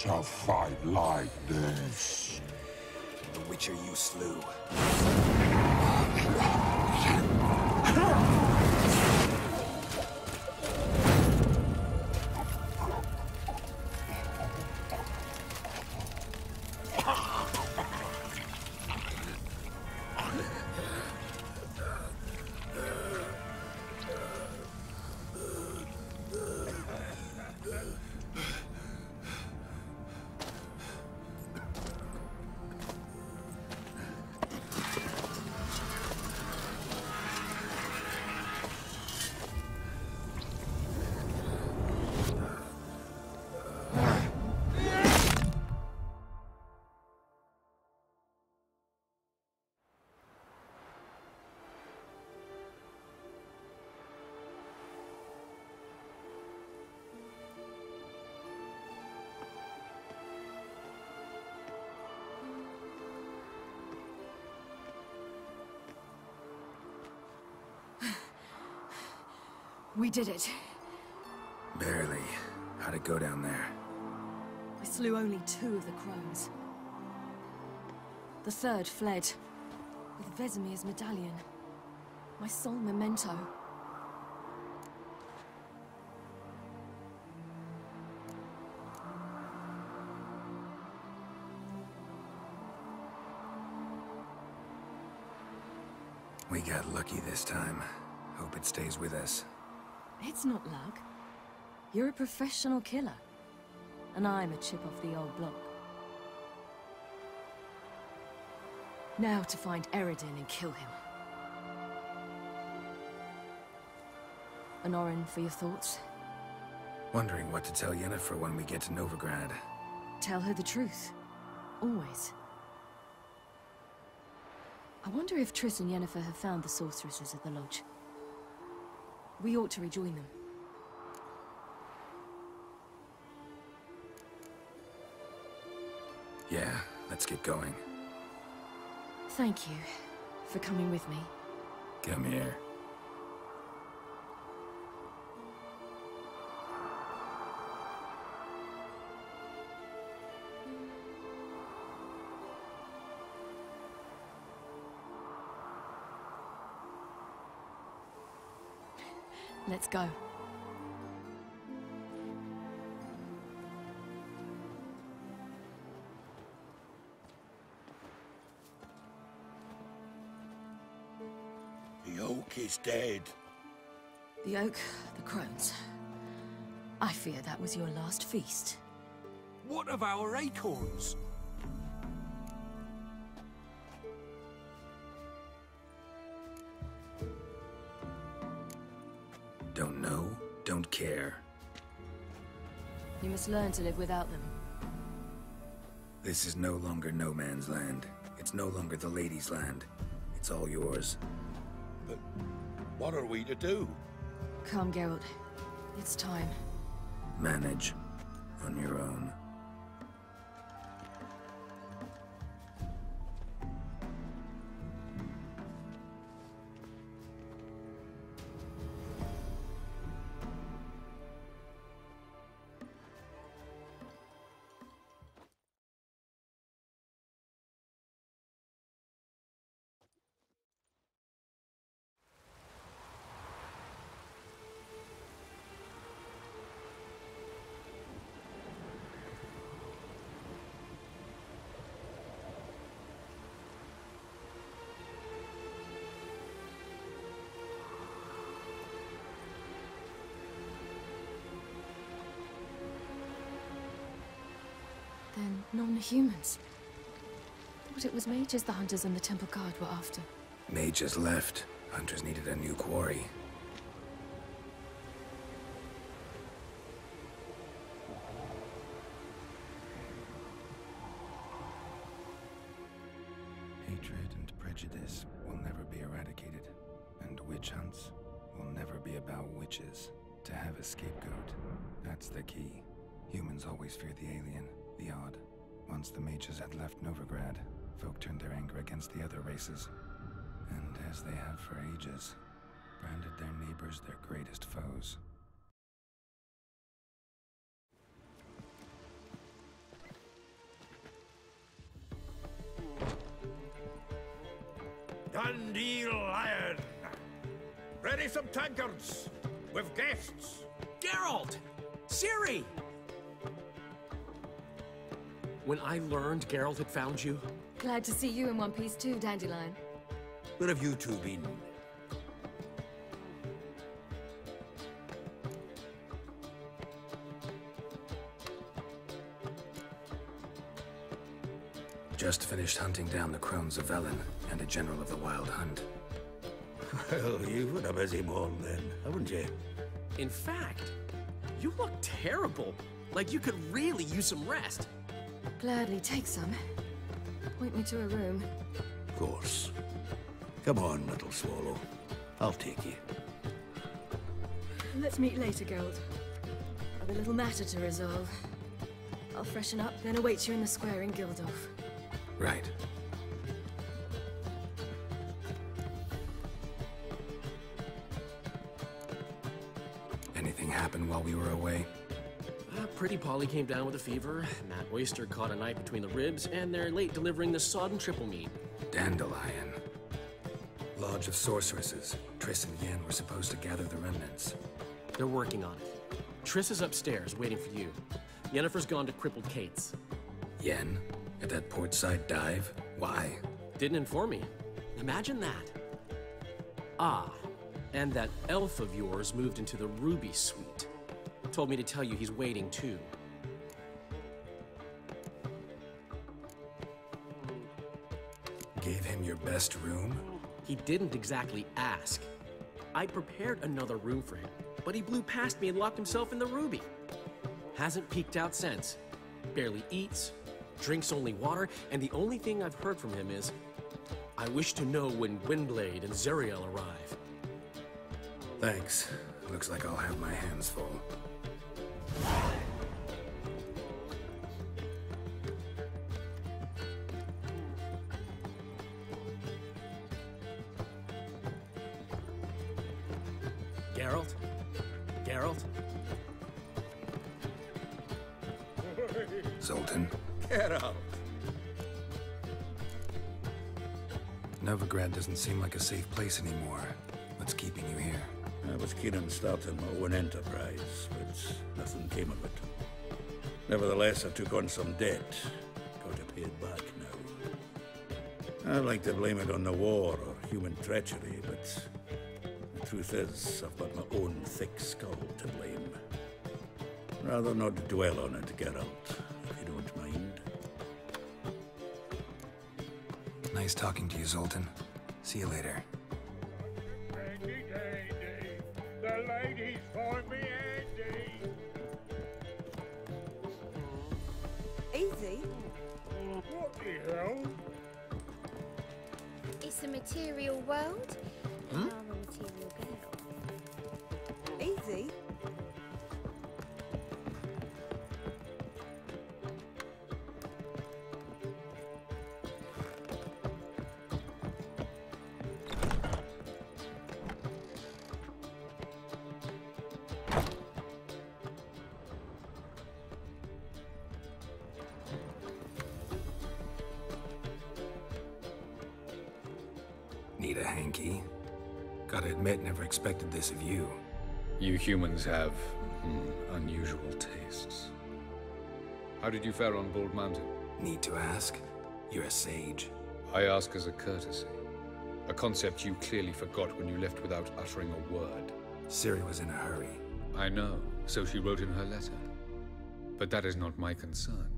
to fight like this. The Witcher you slew. We did it. Barely. How'd it go down there? I slew only 2 of the crones. The third fled, with Vesemir's medallion. My sole memento. We got lucky this time. Hope it stays with us. It's not luck. You're a professional killer. And I'm a chip off the old block. Now to find Eredin and kill him. Honorin, for your thoughts? Wondering what to tell Yennefer when we get to Novigrad. Tell her the truth. Always. I wonder if Triss and Yennefer have found the sorceresses at the lodge. We ought to rejoin them. Yeah, let's get going. Thank you for coming with me. Come here. Let's go. The oak is dead. The oak, the crones. I fear that was your last feast. What of our acorns? Don't know, don't care. You must learn to live without them. This is no longer no man's land. It's no longer the lady's land. It's all yours. But what are we to do? Come, Geralt. It's time. Manage. On your own. Then non-humans. Thought it was mages the hunters and the temple guard were after. Mages left. Hunters needed a new quarry. Hatred and prejudice will never be eradicated. And witch hunts will never be about witches. To have a scapegoat, that's the key. Humans always fear the alien, the odd. Once the mages had left Novigrad, folk turned their anger against the other races. And as they have for ages, branded their neighbors their greatest foes. Dundee Lion! Ready some tankards! With guests! Geralt! Ciri! When I learned Geralt had found you... Glad to see you in one piece too, Dandelion. Where have you two been? Just finished hunting down the crones of Velen and a general of the Wild Hunt. Well, you've had a busy morning then, haven't you? In fact, you look terrible. Like you could really use some rest. Gladly take some. Point me to a room. Of course. Come on, little swallow. I'll take you. Let's meet later, Geralt. I've a little matter to resolve. I'll freshen up, then await you in the square in Gildorf. Right. Anything happen while we were away? Pretty Polly came down with a fever. Matt Oyster caught a knife between the ribs, and they're late delivering the sodden triple meat. Dandelion. Lodge of Sorceresses. Triss and Yen were supposed to gather the remnants. They're working on it. Triss is upstairs, waiting for you. Yennefer's gone to Crippled Kate's. Yen? At that portside dive? Why? Didn't inform me. Imagine that. Ah, and that elf of yours moved into the Ruby Suite. Told me to tell you he's waiting too. Gave him your best room? He didn't exactly ask. I prepared another room for him, but he blew past me and locked himself in the Ruby. Hasn't peeked out since. Barely eats, drinks only water, and the only thing I've heard from him is, I wish to know when Gwynblade and Zeriel arrive. Thanks. Looks like I'll have my hands full. Geralt? Geralt? Zoltan? Get out! Novigrad doesn't seem like a safe place anymore. What's keeping you here? I was keen on starting my own enterprise, but nothing came of it. Nevertheless, I took on some debt. Got to pay it back now. I'd like to blame it on the war or human treachery, but the truth is, I've got my own thick skull to blame. Rather not dwell on it, Geralt, if you don't mind. Nice talking to you, Zoltan. See you later. Andy Dandy, the ladies find me Andy. Easy. What the hell? It's a material world, and I'm a material girl. Easy. Need a hanky? Gotta admit, never expected this of you. You humans have unusual tastes. How did you fare on Bald Mountain? Need to ask? You're a sage. I ask as a courtesy. A concept you clearly forgot when you left without uttering a word. Ciri was in a hurry. I know, so she wrote in her letter. But that is not my concern.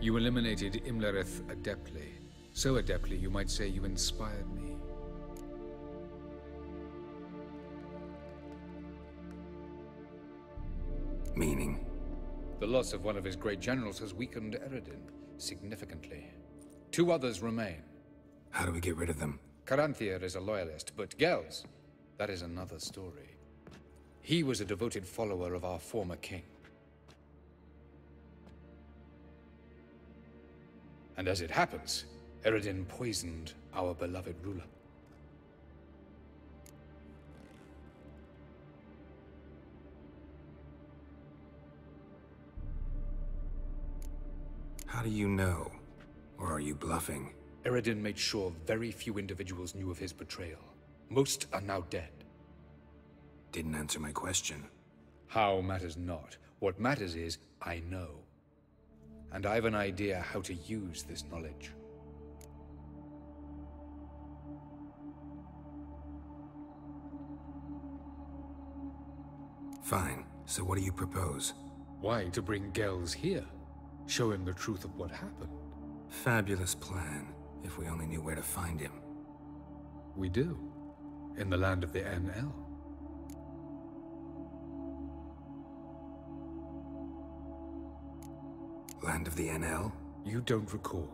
You eliminated Imlerith adeptly. So adeptly, you might say you inspired me. Meaning? The loss of one of his great generals has weakened Eredin significantly. 2 others remain. How do we get rid of them? Caranthir is a loyalist, but Gels, that is another story. He was a devoted follower of our former king. And as it happens, Eredin poisoned our beloved ruler. How do you know? Or are you bluffing? Eredin made sure very few individuals knew of his betrayal. Most are now dead. Didn't answer my question. How matters not. What matters is, I know. And I've an idea how to use this knowledge. Fine. So what do you propose? Why, to bring Gels here. Show him the truth of what happened. Fabulous plan, if we only knew where to find him. We do. In the land of the NL. Land of the NL? You don't recall.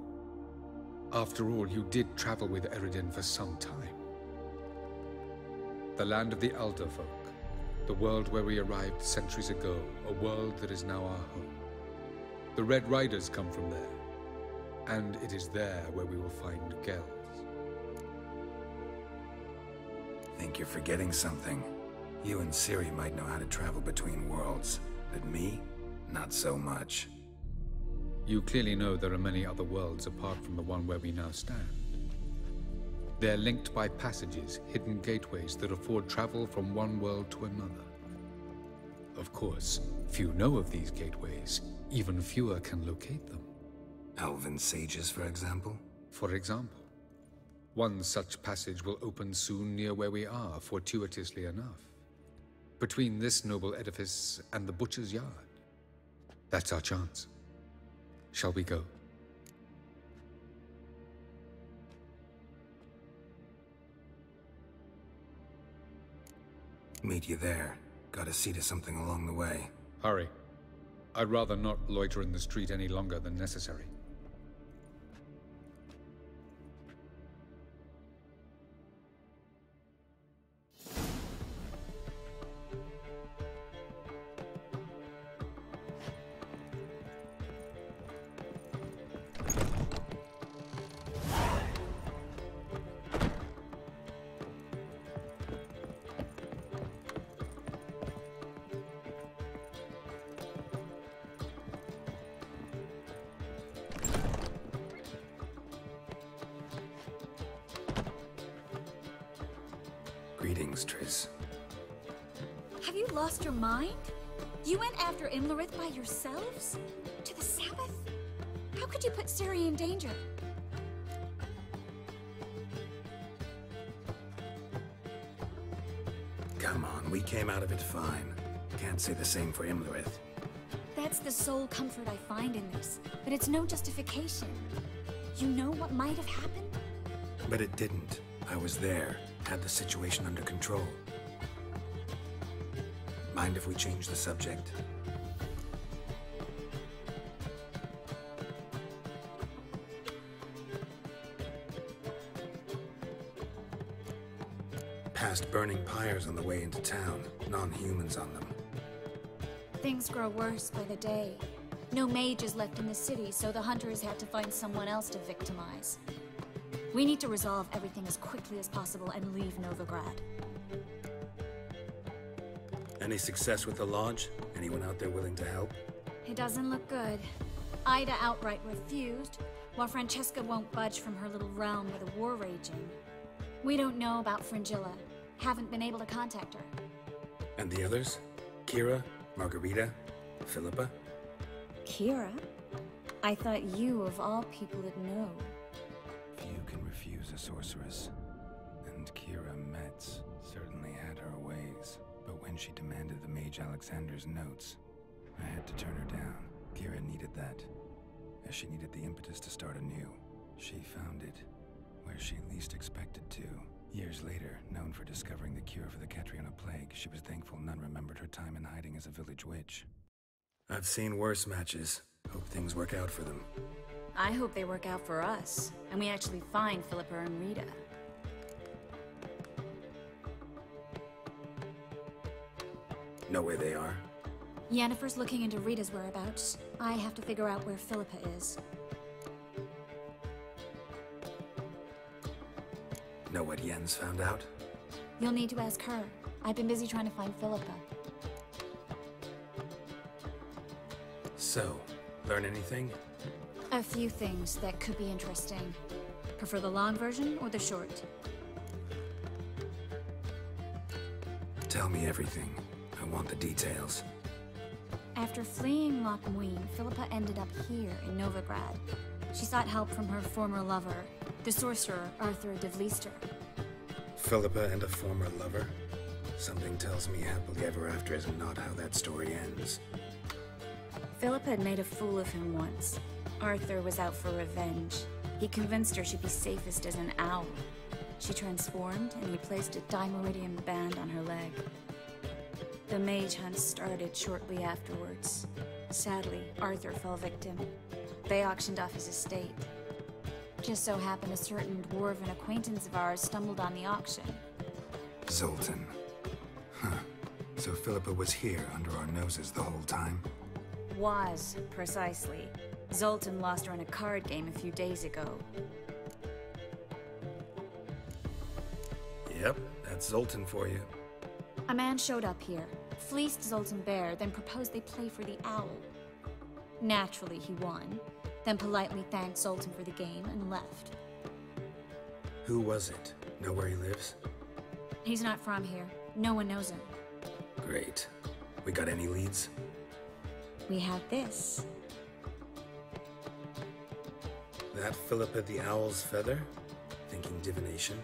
After all, you did travel with Eredin for some time. The land of the Elder Folk. The world where we arrived centuries ago. A world that is now our home. The Red Riders come from there. And it is there where we will find Gels. Think you're forgetting something. You and Ciri might know how to travel between worlds, but me? Not so much. You clearly know there are many other worlds apart from the one where we now stand. They're linked by passages, hidden gateways that afford travel from one world to another. Of course, few know of these gateways. Even fewer can locate them. Elven sages, for example? For example. One such passage will open soon near where we are, fortuitously enough. Between this noble edifice and the butcher's yard. That's our chance. Shall we go? Meet you there. Gotta see to something along the way. Hurry. I'd rather not loiter in the street any longer than necessary. Greetings, Triss. Have you lost your mind? You went after Imlerith by yourselves? To the Sabbath? How could you put Ciri in danger? Come on, we came out of it fine. Can't say the same for Imlerith. That's the sole comfort I find in this, but it's no justification. You know what might have happened? But it didn't. I was there, had the situation under control. Mind if we change the subject? Past burning pyres on the way into town, non-humans on them. Things grow worse by the day. No mages left in the city, so the hunters had to find someone else to victimize. We need to resolve everything as quickly as possible and leave Novigrad. Any success with the lodge? Anyone out there willing to help? It doesn't look good. Ida outright refused, while Francesca won't budge from her little realm with a war raging. We don't know about Fringilla. Haven't been able to contact her. And the others? Kira? Margarita? Philippa? Kira? I thought you, of all people, would know. Few can refuse a sorceress. And Kira Metz certainly had her ways. But when she demanded the Mage Alexander's notes, I had to turn her down. Kira needed that, as she needed the impetus to start anew. She found it where she least expected to. Years later, known for discovering the cure for the Catriona plague, she was thankful none remembered her time in hiding as a village witch. I've seen worse matches. Hope things work out for them. I hope they work out for us, and we actually find Philippa and Rita. Know where they are? Yennefer's looking into Rita's whereabouts. I have to figure out where Philippa is. Know what Yen's found out? You'll need to ask her. I've been busy trying to find Philippa. So, learn anything? A few things that could be interesting. Prefer the long version or the short? Tell me everything. I want the details. After fleeing Loch Muin, Philippa ended up here in Novigrad. She sought help from her former lover, the sorcerer Arthur de Vlister. Philippa and a former lover? Something tells me happily ever after is not how that story ends. Philippa had made a fool of him once. Arthur was out for revenge. He convinced her she'd be safest as an owl. She transformed, and he placed a dimeridium band on her leg. The mage hunt started shortly afterwards. Sadly, Arthur fell victim. They auctioned off his estate. Just so happened a certain dwarven acquaintance of ours stumbled on the auction. Zoltan. Huh. So Philippa was here under our noses the whole time? Was, precisely. Zoltan lost her in a card game a few days ago. Yep, that's Zoltan for you. A man showed up here, fleeced Zoltan bare, then proposed they play for the owl. Naturally, he won, then politely thanked Zoltan for the game and left. Who was it? Know where he lives? He's not from here. No one knows him. Great. We got any leads? We have this. That Philippa the Owl's feather? Thinking divination?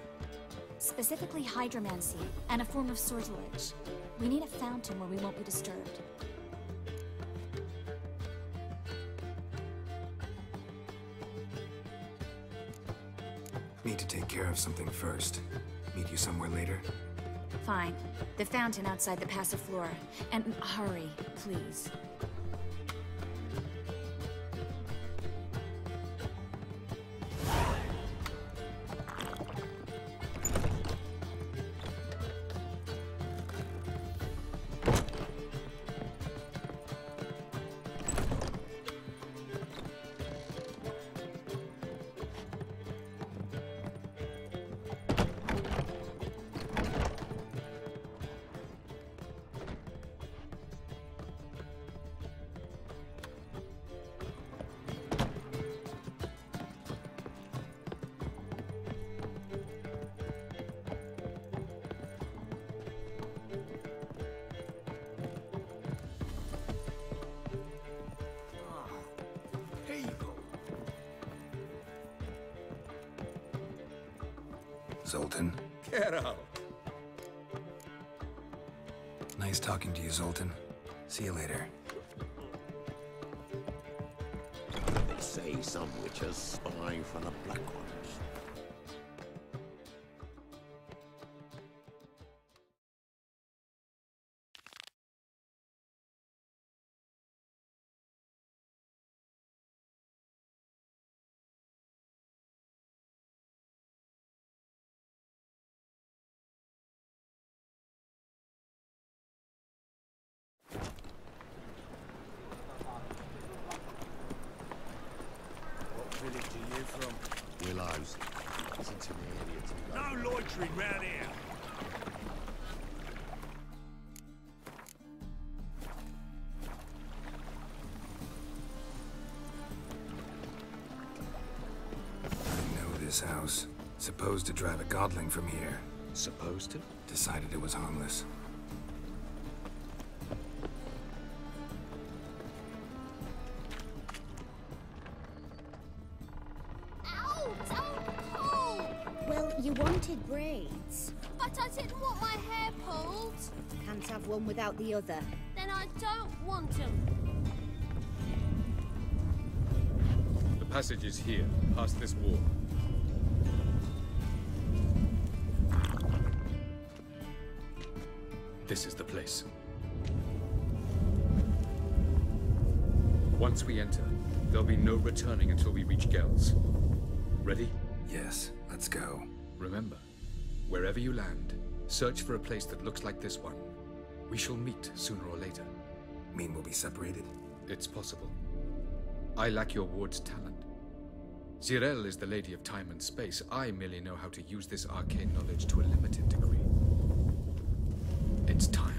Specifically hydromancy, and a form of sortilege. We need a fountain where we won't be disturbed. Need to take care of something first. Meet you somewhere later? Fine. The fountain outside the Passiflora. And hurry, please. Zoltan. Get out. Nice talking to you, Zoltan. See you later. They say some witches spy from the Black Ones. Willows. Isn't an area to go. No loitering round here. I know this house. Supposed to drive a godling from here. Supposed to? Decided it was harmless. Well, you wanted braids. But I didn't want my hair pulled. Can't have one without the other. Then I don't want them. The passage is here, past this wall. This is the place. Once we enter, there'll be no returning until we reach Gels. Ready? Yes, let's go. Remember, wherever you land, search for a place that looks like this one. We shall meet sooner or later. Mean we'll be separated? It's possible. I lack your ward's talent. Zirel is the Lady of Time and Space. I merely know how to use this arcane knowledge to a limited degree. It's time.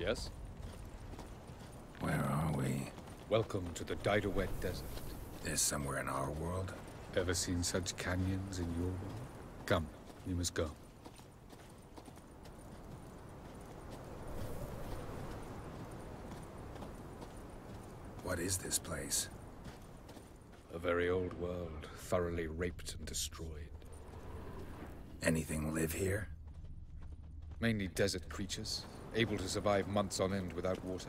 Yes? Where are we? Welcome to the Diderwet Desert. This somewhere in our world? Ever seen such canyons in your world? Come, you must go. What is this place? A very old world, thoroughly raped and destroyed. Anything live here? Mainly desert creatures, able to survive months on end without water.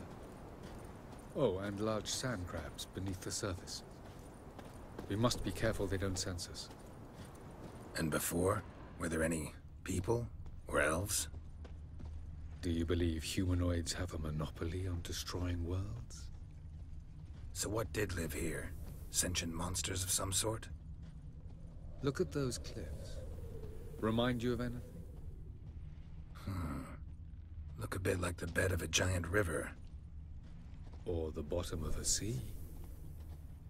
Oh, and large sand crabs beneath the surface. We must be careful they don't sense us. And before? Were there any people? Or elves? Do you believe humanoids have a monopoly on destroying worlds? So what did live here? Sentient monsters of some sort? Look at those cliffs. Remind you of anything? Look a bit like the bed of a giant river. Or the bottom of a sea.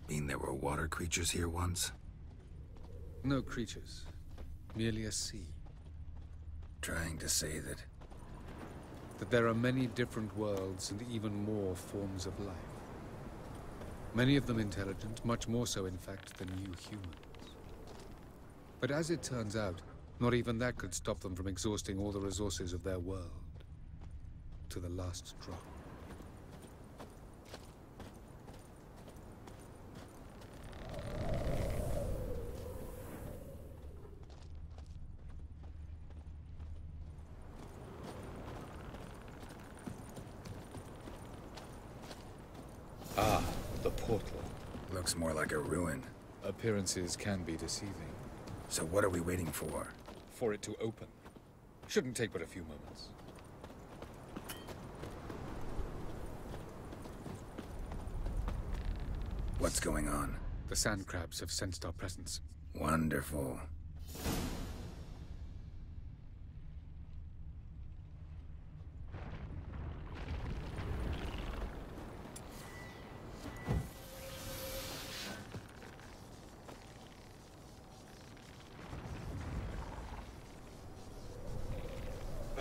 Mean there were water creatures here once? No creatures. Merely a sea. Trying to say that... That there are many different worlds and even more forms of life. Many of them intelligent, much more so in fact than you humans. But as it turns out, not even that could stop them from exhausting all the resources of their world. To the last drop. Ah, the portal. Looks more like a ruin. Appearances can be deceiving. So what are we waiting for? For it to open. Shouldn't take but a few moments. What's going on? The sand crabs have sensed our presence. Wonderful.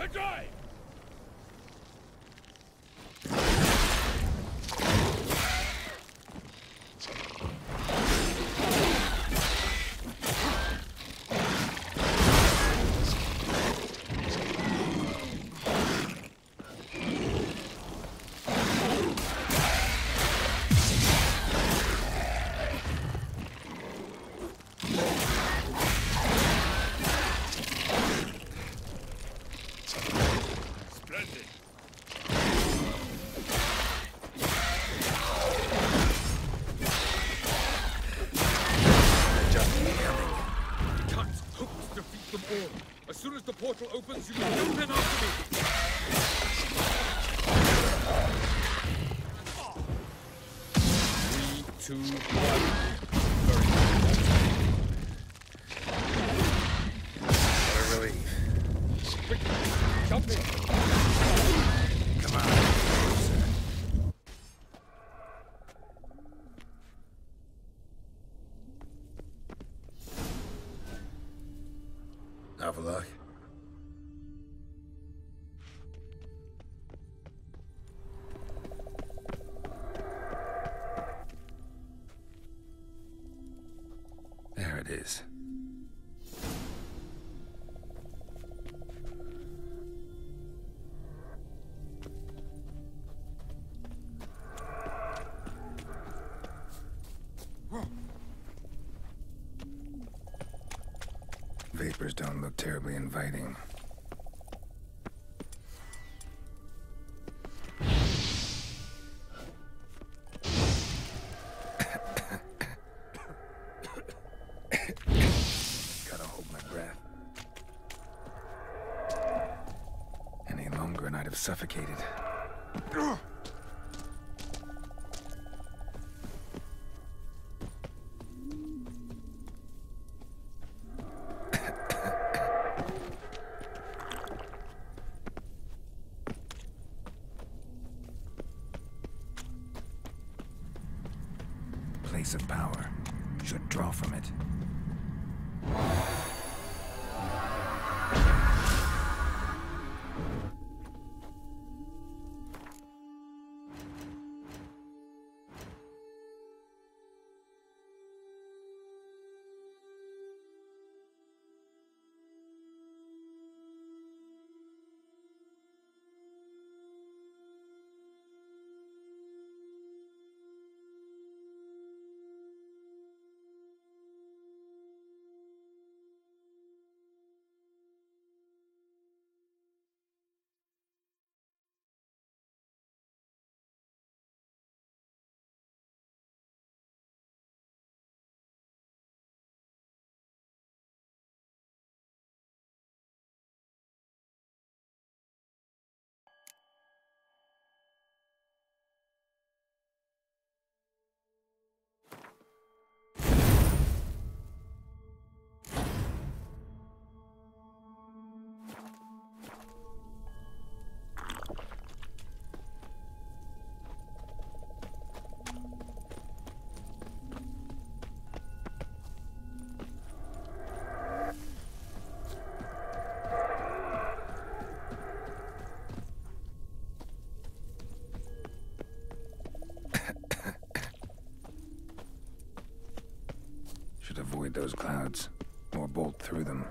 Enjoy! As soon as the portal opens, you can jump in after me! 3, 2, 1. What a relief. Quickly, jump in! Come on. Have a look. There it is. Vapors don't look terribly inviting. Gotta hold my breath. Any longer and I'd have suffocated. Place of power. Should draw from it. those clouds, or bolt through them.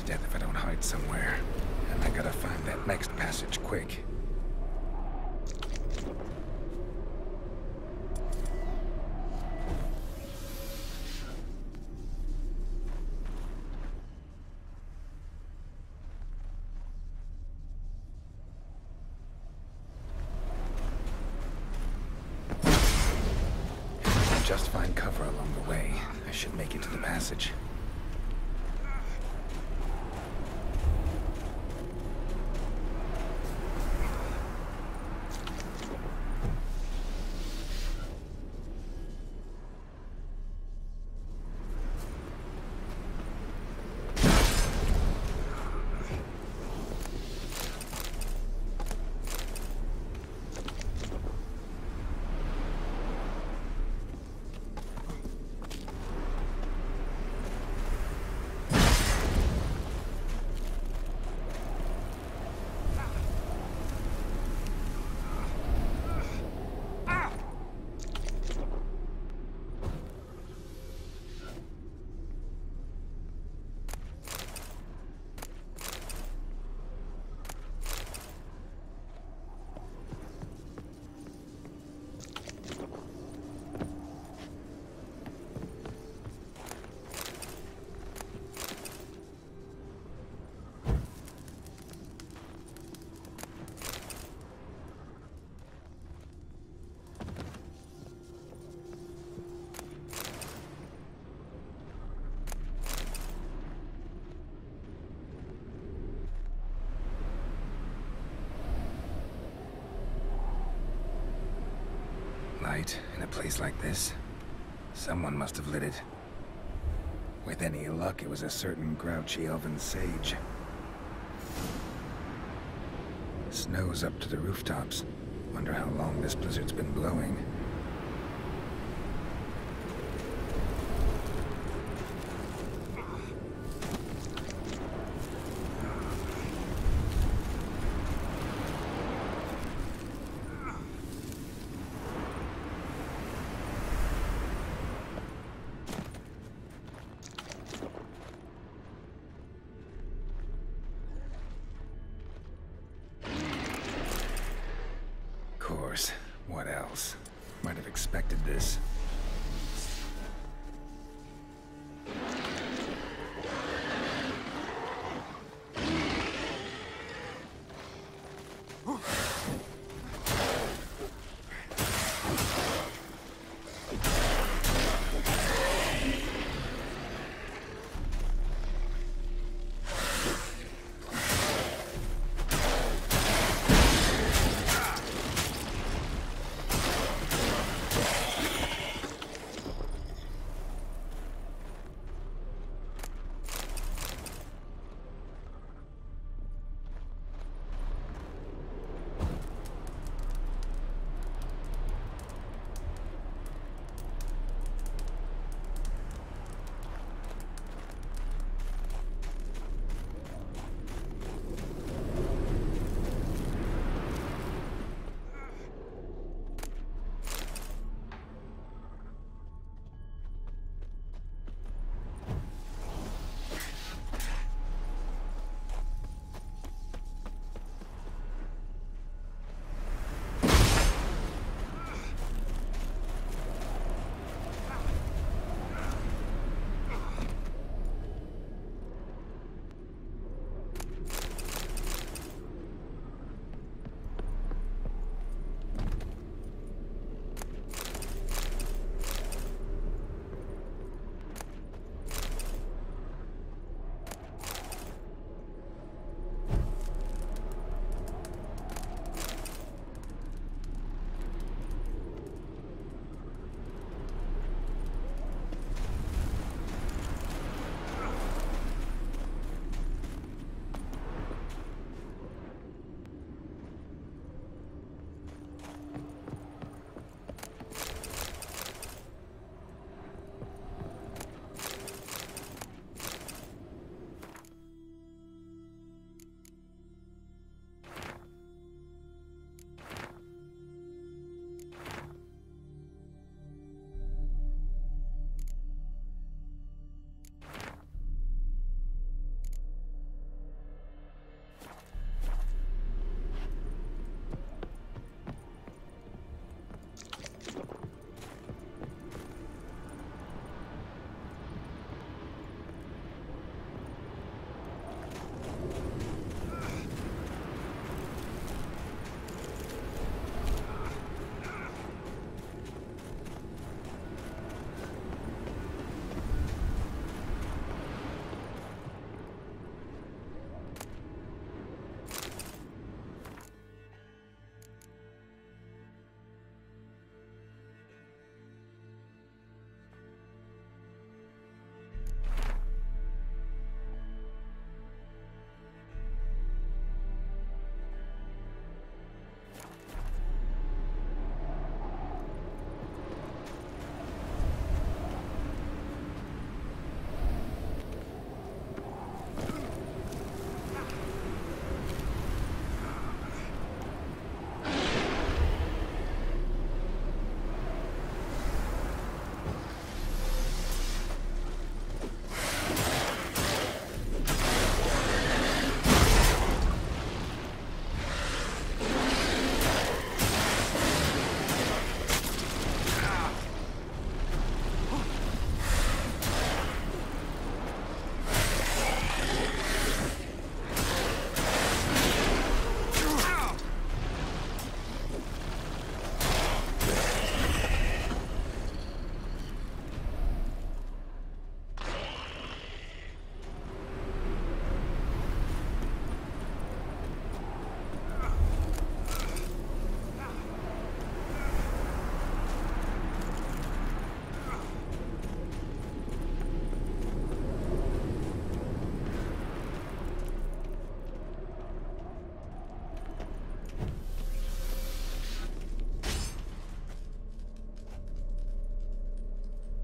Death if I don't hide somewhere. And I gotta find that next passage quick. If I just find cover along the way, I should make it to the passage. Light in a place like this? Someone must have lit it. With any luck, it was a certain grouchy elven sage. Snow's up to the rooftops. Wonder how long this blizzard's been blowing. What else? Might have expected this.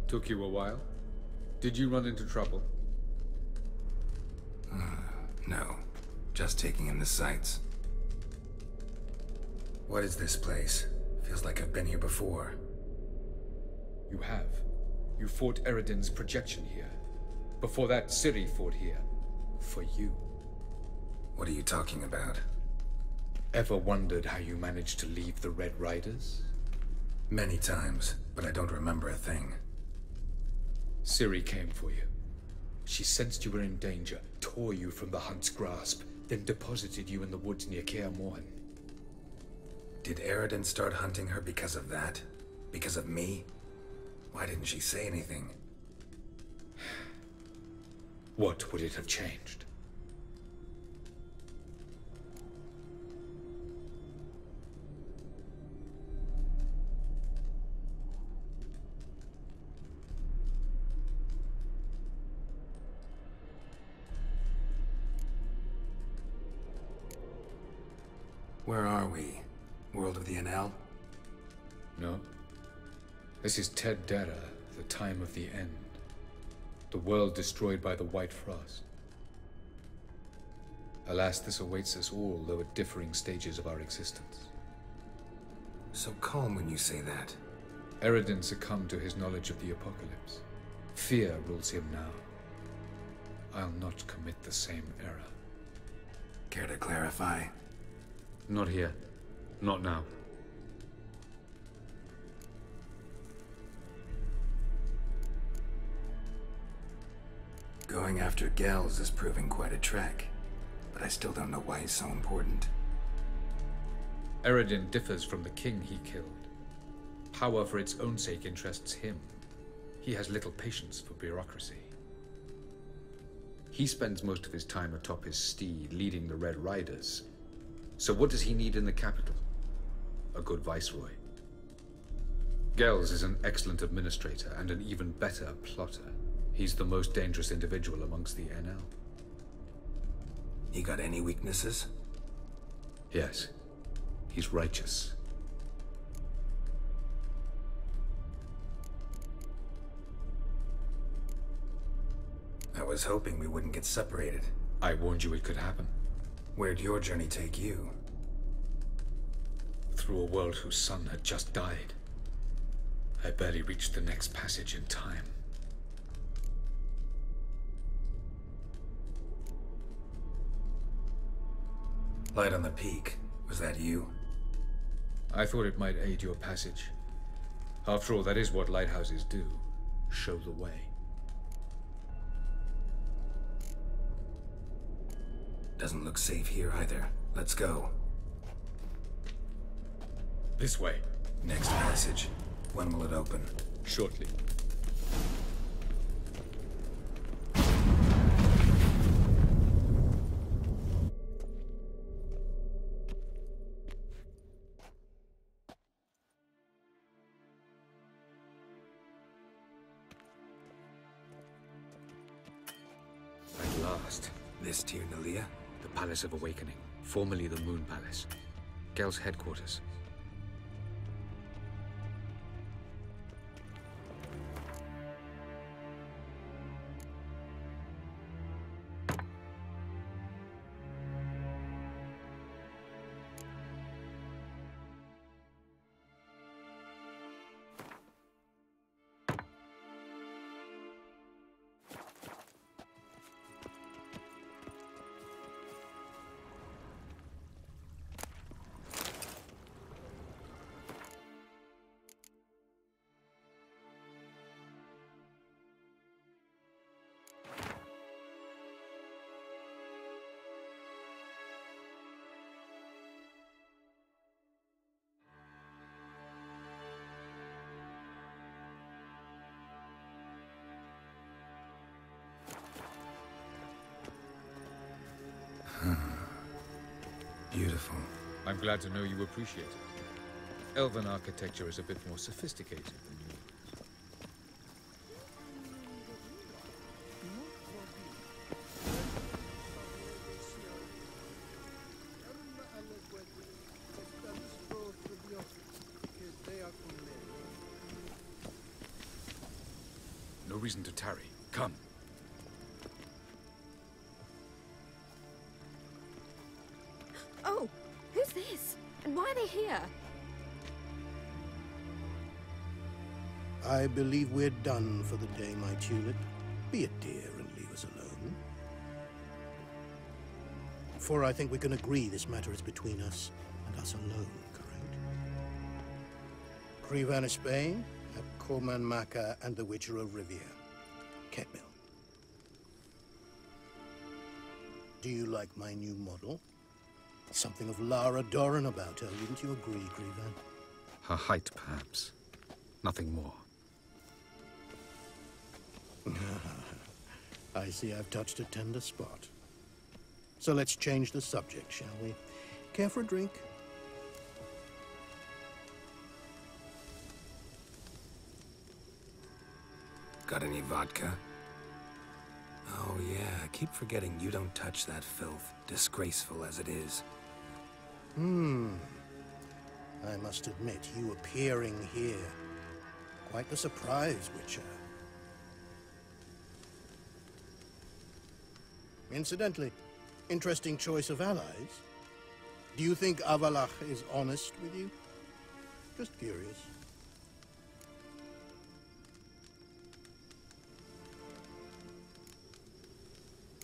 Took you a while? Did you run into trouble? No. Just taking in the sights. What is this place? Feels like I've been here before. You have. You fought Eredin's projection here. Before that, Ciri fought here. For you. What are you talking about? Ever wondered how you managed to leave the Red Riders? Many times, but I don't remember a thing. Ciri came for you. She sensed you were in danger, tore you from the Hunt's grasp, then deposited you in the woods near Kaer Morhen. Did Eredin start hunting her because of that? Because of me? Why didn't she say anything? What would it have changed? Where are we? World of the NL? No. This is Ted Dara, the time of the end. The world destroyed by the White Frost. Alas, this awaits us all, though at differing stages of our existence. So calm when you say that. Eredin succumbed to his knowledge of the apocalypse. Fear rules him now. I'll not commit the same error. Care to clarify? Not here. Not now. Going after Gels is proving quite a trek, but I still don't know why he's so important. Eredin differs from the king he killed. Power for its own sake interests him. He has little patience for bureaucracy. He spends most of his time atop his steed, leading the Red Riders. So what does he need in the capital? A good viceroy. Gels is an excellent administrator and an even better plotter. He's the most dangerous individual amongst the NL. He got any weaknesses? Yes. He's righteous. I was hoping we wouldn't get separated. I warned you it could happen. Where'd your journey take you? Through a world whose son had just died. I barely reached the next passage in time. Light on the peak. Was that you? I thought it might aid your passage. After all, that is what lighthouses do. Show the way. Doesn't look safe here either. Let's go. This way. Next passage. When will it open? Shortly. At last. This Tyr Nalia? The Palace of Awakening, formerly the Moon Palace. Gel's headquarters. Beautiful. I'm glad to know you appreciate it. Elven architecture is a bit more sophisticated than yours. reason to tarry. Come. Oh, who's this? And why are they here? I believe we're done for the day, my tulip. Be a dear and leave us alone. For I think we can agree this matter is between us and us alone, correct? Crevan Spain, Corman Maca, and the Witcher of Rivia. Ketmill. Do you like my new model? Something of Lara Doran about her, wouldn't you agree, Crevan? Her height, perhaps. Nothing more. I see I've touched a tender spot. So let's change the subject, shall we? Care for a drink? Got any vodka? Oh yeah, I keep forgetting you don't touch that filth, disgraceful as it is. I must admit, you appearing here, quite the surprise, Witcher. Incidentally, interesting choice of allies. Do you think Avalach is honest with you? Just curious.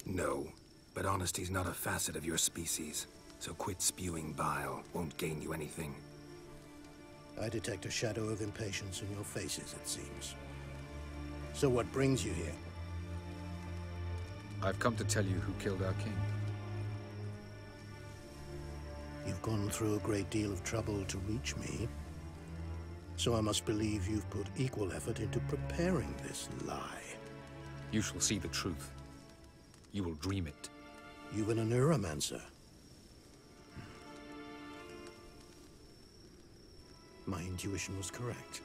No, but honesty's not a facet of your species. So quit spewing bile, won't gain you anything. I detect a shadow of impatience in your faces, it seems. So what brings you here? I've come to tell you who killed our king. You've gone through a great deal of trouble to reach me. So I must believe you've put equal effort into preparing this lie. You shall see the truth. You will dream it. You've a neuromancer. My intuition was correct.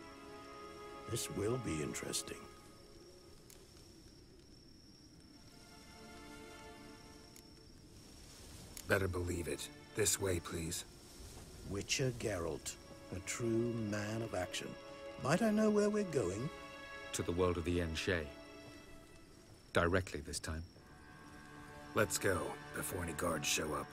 This will be interesting. Better believe it. This way, please. Witcher Geralt, a true man of action. Might I know where we're going? To the world of the Enshe. Directly this time. Let's go, before any guards show up.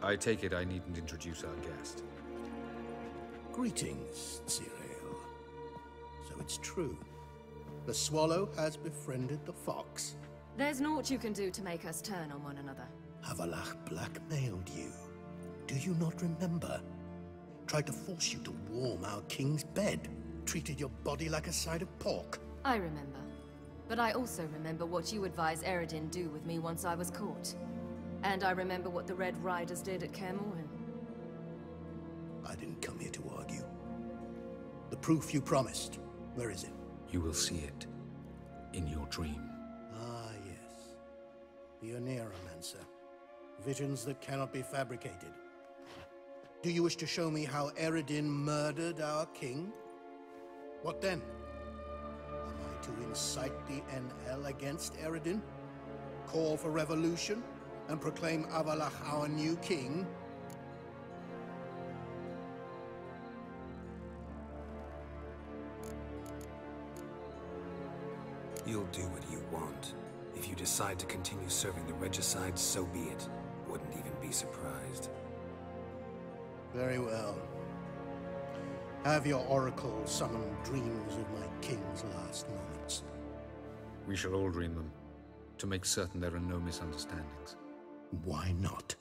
I take it I needn't introduce our guest. Greetings, Cyril. So it's true. The swallow has befriended the fox. There's naught you can do to make us turn on one another. Avalach blackmailed you. Do you not remember? Tried to force you to warm our king's bed. Treated your body like a side of pork. I remember. But I also remember what you advised Eredin do with me once I was caught. And I remember what the Red Riders did at Kaer Morhen. I didn't come here to argue. The proof you promised, where is it? You will see it in your dream. Ah, yes. The Oneiromancer. Visions that cannot be fabricated. Do you wish to show me how Eredin murdered our king? What then? Am I to incite the NL against Eredin? Call for revolution? And proclaim Avalach our new king? You'll do what you want. If you decide to continue serving the regicide, so be it. Wouldn't even be surprised. Very well. Have your oracle summon dreams of my king's last moments. We shall all dream them, to make certain there are no misunderstandings. Why not?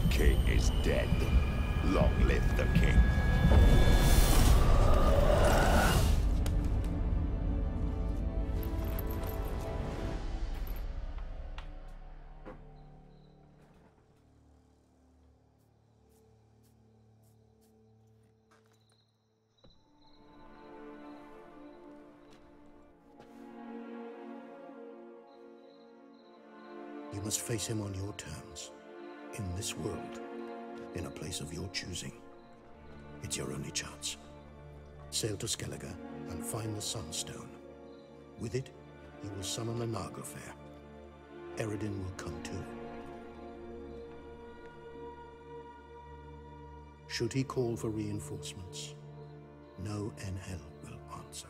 king is dead. Long live the king. You must face him on your terms. In this world, in a place of your choosing. It's your only chance. Sail to Skellige and find the Sunstone. With it, you will summon the Naga Fair. Eredin will come too. Should he call for reinforcements, no NL will answer.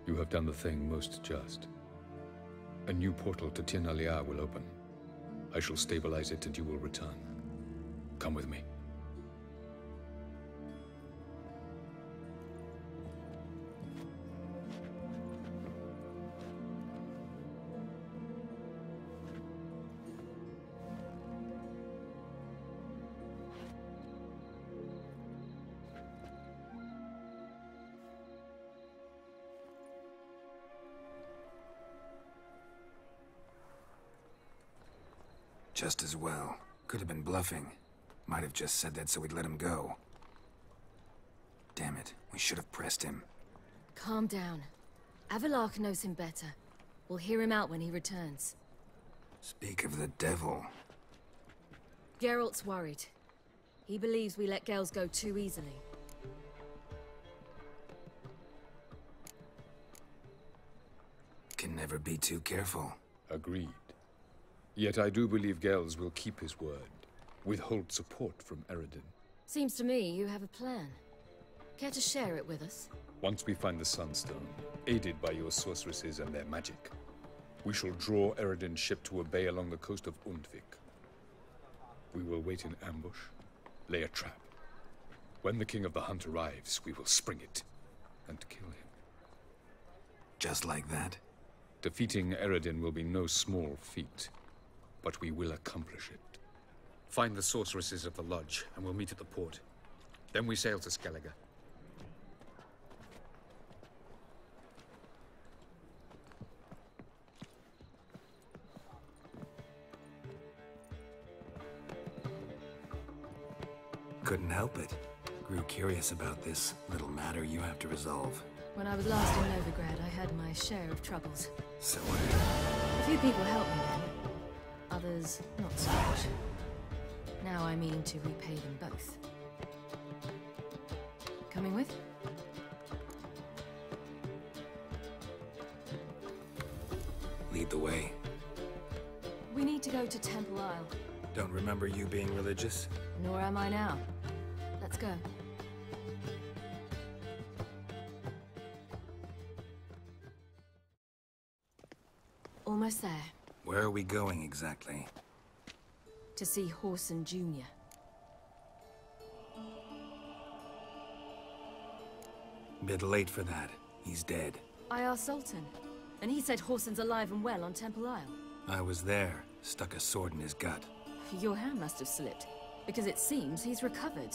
You have done the thing most just. A new portal to Tir na Liar will open. I shall stabilize it and you will return. Come with me. Just as well. Could have been bluffing. Might have just said that so we'd let him go. Damn it, we should have pressed him. Calm down. Avalark knows him better. We'll hear him out when he returns. Speak of the devil. Geralt's worried. He believes we let girls go too easily. Can never be too careful. Agreed. Yet I do believe Gels will keep his word. Withhold support from Eredin. Seems to me you have a plan. Care to share it with us? Once we find the Sunstone, aided by your sorceresses and their magic, we shall draw Eredin's ship to a bay along the coast of Undvik. We will wait in ambush, lay a trap. When the King of the Hunt arrives, we will spring it and kill him. Just like that? Defeating Eredin will be no small feat, but we will accomplish it. Find the sorceresses of the Lodge, and we'll meet at the port. Then we sail to Skellige. Couldn't help it. Grew curious about this little matter you have to resolve. When I was last in Novigrad, I had my share of troubles. So A few people helped me then. Others, not so much. Now I mean to repay them both. Coming with? Lead the way. We need to go to Temple Isle. Don't remember you being religious? Nor am I now. Let's go. Almost there. Where are we going exactly? To see Horson Jr. Bit late for that. He's dead. I asked Sultan, and he said Horson's alive and well on Temple Isle. I was there. Stuck a sword in his gut. Your hand must have slipped, because it seems he's recovered.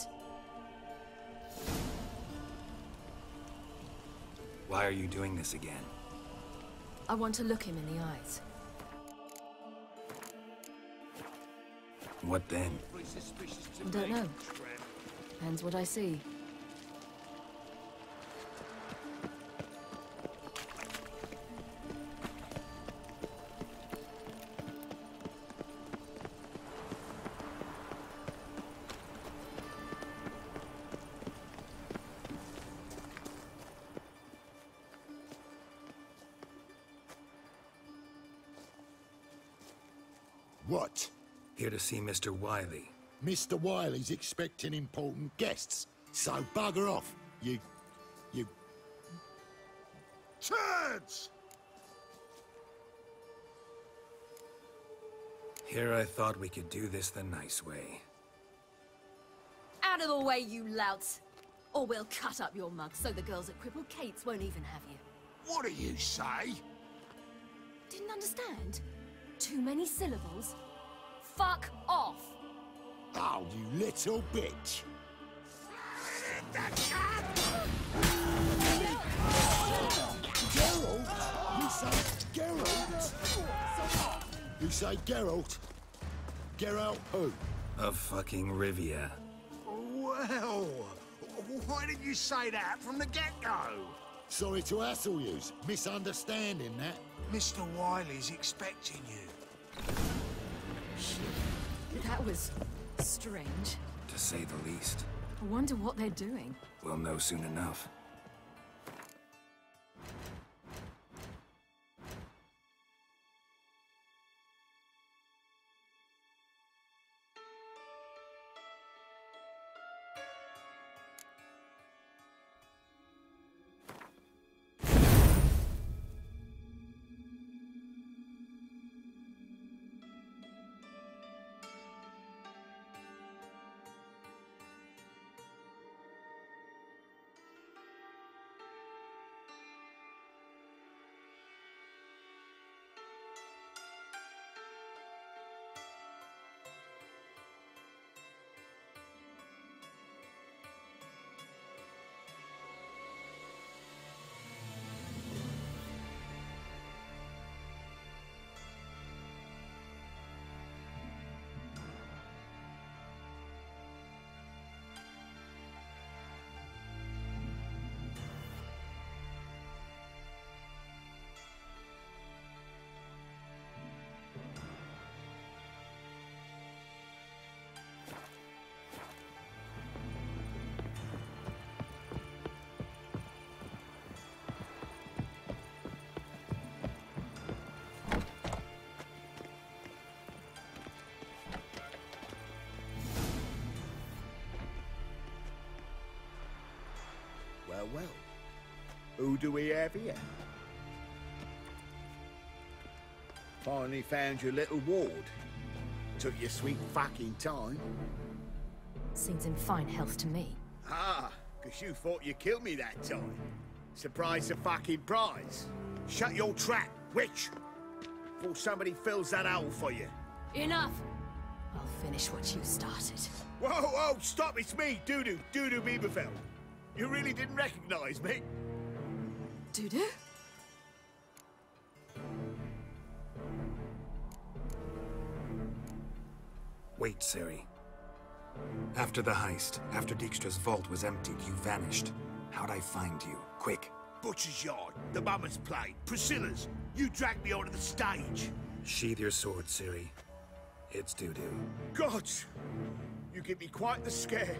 Why are you doing this again? I want to look him in the eyes. What then? I don't know. Depends what I see. What? Here to see Mr. Wiley. Mr. Wiley's expecting important guests, so bugger off, you... turds! Here I thought we could do this the nice way. Out of the way, you louts! Or we'll cut up your mug so the girls at Cripple Kate's won't even have you. What do you say? Didn't understand? Too many syllables? Fuck off! Oh, you little bitch! Geralt? You say Geralt? You say Geralt? Geralt who? Of fucking Rivia. Well, why didn't you say that from the get-go? Sorry to hassle yous. Misunderstanding that. Mr. Wiley's expecting you. That was strange. To say the least. I wonder what they're doing. We'll know soon enough. Well, who do we have here? Finally found your little ward. Took your sweet fucking time. Seems in fine health to me. Ah, 'cause you thought you killed me that time. Surprise the fucking prize. Shut your trap, witch! Before somebody fills that hole for you. Enough! I'll finish what you started. Whoa, stop, it's me, Dudu Bieberfeld. You really didn't recognize me? Dudu? Wait, Ciri. After the heist, after Dijkstra's vault was emptied, you vanished. How'd I find you? Quick. Butcher's Yard, the Mummer's Plate, Priscilla's. You dragged me onto the stage. Sheathe your sword, Ciri. It's Dudu. Gods! You give me quite the scare.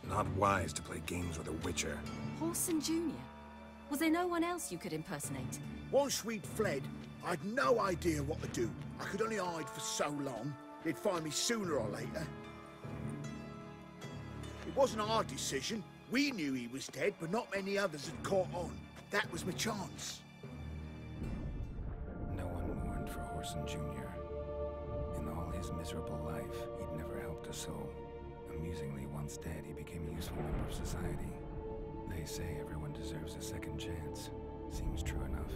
Not wise to play games with a witcher. Horson Jr. Was there no one else you could impersonate? Once we'd fled, I'd no idea what to do. I could only hide for so long. They'd find me sooner or later. It wasn't our decision. We knew he was dead, but not many others had caught on. That was my chance. No one mourned for Horson Jr. In all his miserable life, he'd never helped a soul. Amusingly, once dead, he became a useful member of society. They say everyone deserves a second chance. Seems true enough.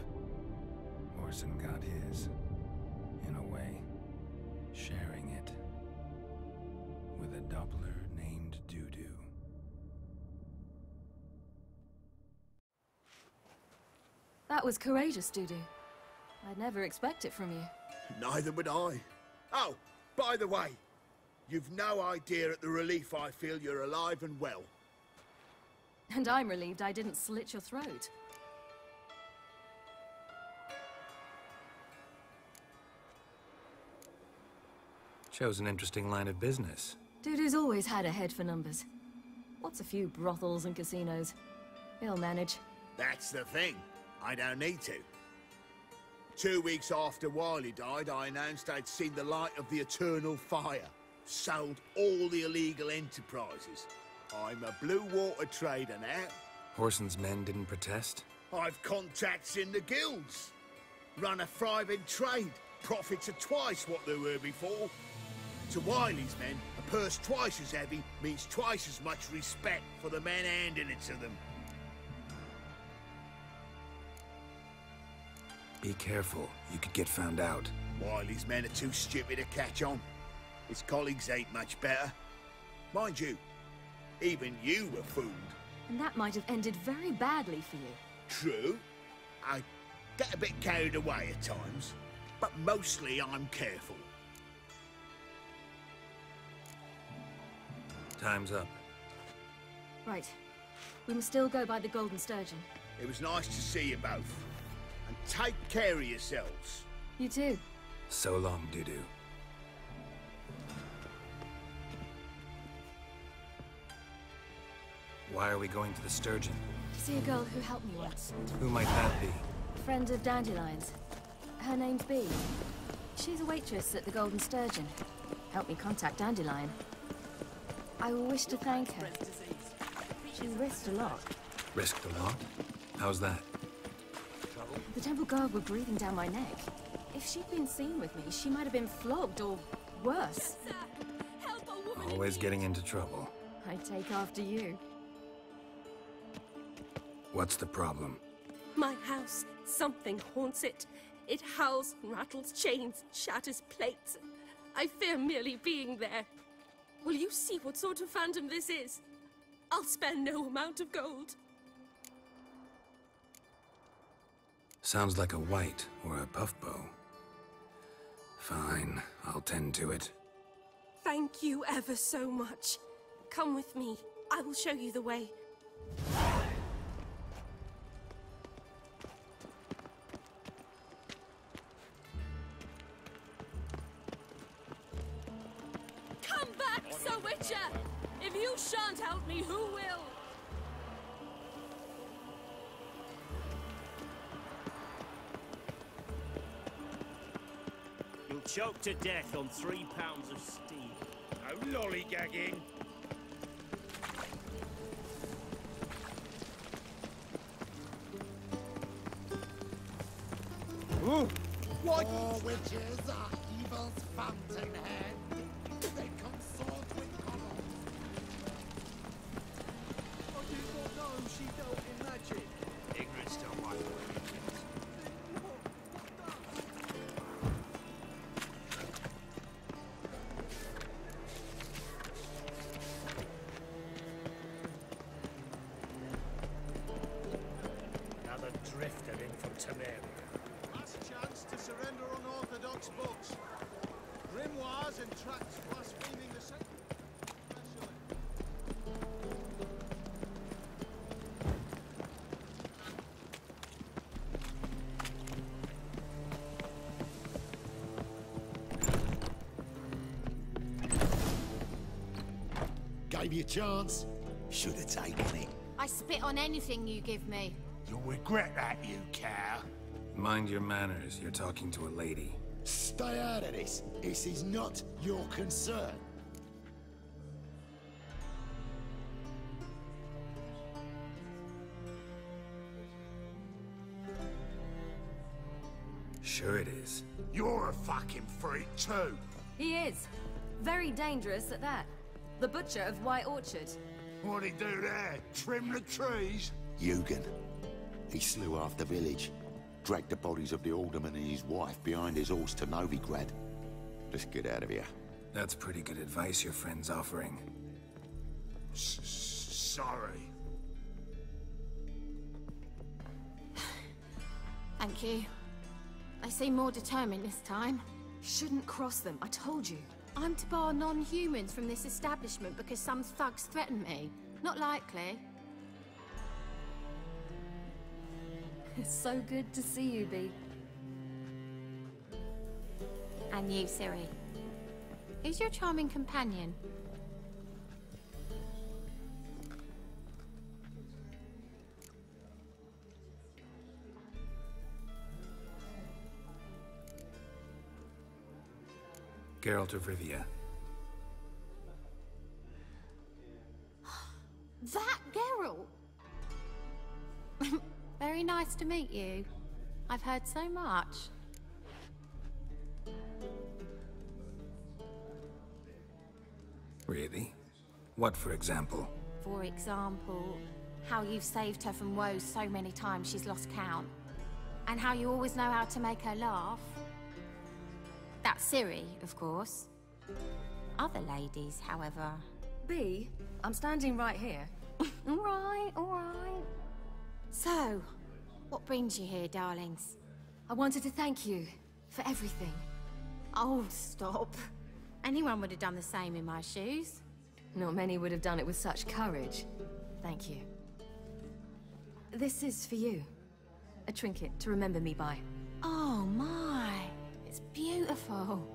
Horson got his, in a way, sharing it with a doppler named Dudu. That was courageous, Dudu. I'd never expect it from you. Neither would I. Oh, by the way, you've no idea at the relief I feel you're alive and well. And I'm relieved I didn't slit your throat. Chose an interesting line of business. Dudu's always had a head for numbers. What's a few brothels and casinos? He'll manage. That's the thing. I don't need to. 2 weeks after Wiley died, I announced I'd seen the light of the eternal fire. Sold all the illegal enterprises. I'm a blue water trader now. Horson's men didn't protest? I've contacts in the guilds. Run a thriving trade. Profits are twice what they were before. To Wiley's men, a purse twice as heavy means twice as much respect for the men handing it to them. Be careful. You could get found out. Wiley's men are too stupid to catch on. His colleagues ain't much better. Mind you, even you were fooled. And that might have ended very badly for you. True. I get a bit carried away at times, but mostly I'm careful. Time's up. Right. We must still go by the Golden Sturgeon. It was nice to see you both. And take care of yourselves. You too. So long, Dudu. Why are we going to the Sturgeon? To see a girl who helped me once. Who might that be? Friend of Dandelion's. Her name's Bee. She's a waitress at the Golden Sturgeon. Helped me contact Dandelion. I will wish to thank her. She risked a lot. Risked a lot? How's that? The temple guard were breathing down my neck. If she'd been seen with me, she might have been flogged or worse. Always getting into trouble. I take after you. What's the problem? My house. Something haunts it. It howls, rattles chains, shatters plates. I fear merely being there. Will you see what sort of phantom this is? I'll spare no amount of gold. Sounds like a white or a puffbow. Fine, I'll tend to it. Thank you ever so much. Come with me. I will show you the way. Come back, Sir Witcher! If you shan't help me, who will? You'll choke to death on 3 pounds of steam. No lollygagging. What? All witches are evil's fountainhead. They consort with colors. I did not know she dealt in magic. Ignorance don't wipe away. Another drifter in from Temeria. Last chance to surrender unorthodox books. Grimoires and tracts blaspheming the sacred. Gave you a chance. Should have taken it. I spit on anything you give me. You'll regret that, you cow. Mind your manners, you're talking to a lady. Stay out of this. This is not your concern. Sure it is. You're a fucking freak too. He is. Very dangerous at that. The butcher of White Orchard. What'd he do there? Trim the trees? Eugen. He slew half the village. Dragged the bodies of the alderman and his wife behind his horse to Novigrad. Let's get out of here. That's pretty good advice your friend's offering. Sorry. Thank you. They seem more determined this time. Shouldn't cross them, I told you. I'm to bar non-humans from this establishment because some thugs threaten me. Not likely. It's so good to see you, Bee. And you, Ciri. Who's your charming companion? Geralt of Rivia. That Geralt! Very nice to meet you. I've heard so much. Really? What, for example? For example, how you've saved her from woes so many times she's lost count. And how you always know how to make her laugh. That's Ciri, of course. Other ladies, however... B, I'm standing right here. All right, all right. So, what brings you here, darlings? I wanted to thank you for everything. Oh, stop. Anyone would have done the same in my shoes. Not many would have done it with such courage. Thank you. This is for you. A trinket to remember me by. Oh my, it's beautiful.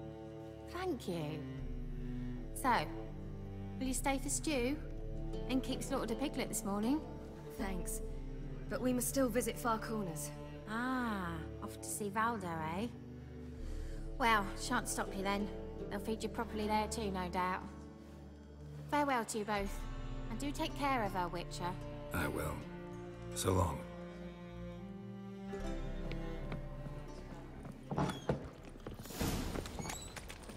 Thank you. So, will you stay for stew? And keep slaughtered a piglet this morning? Thanks. But we must still visit Far Corners. Ah, off to see Valdo, eh? Well, shan't stop you then. They'll feed you properly there too, no doubt. Farewell to you both. And do take care of our Witcher. I will. So long.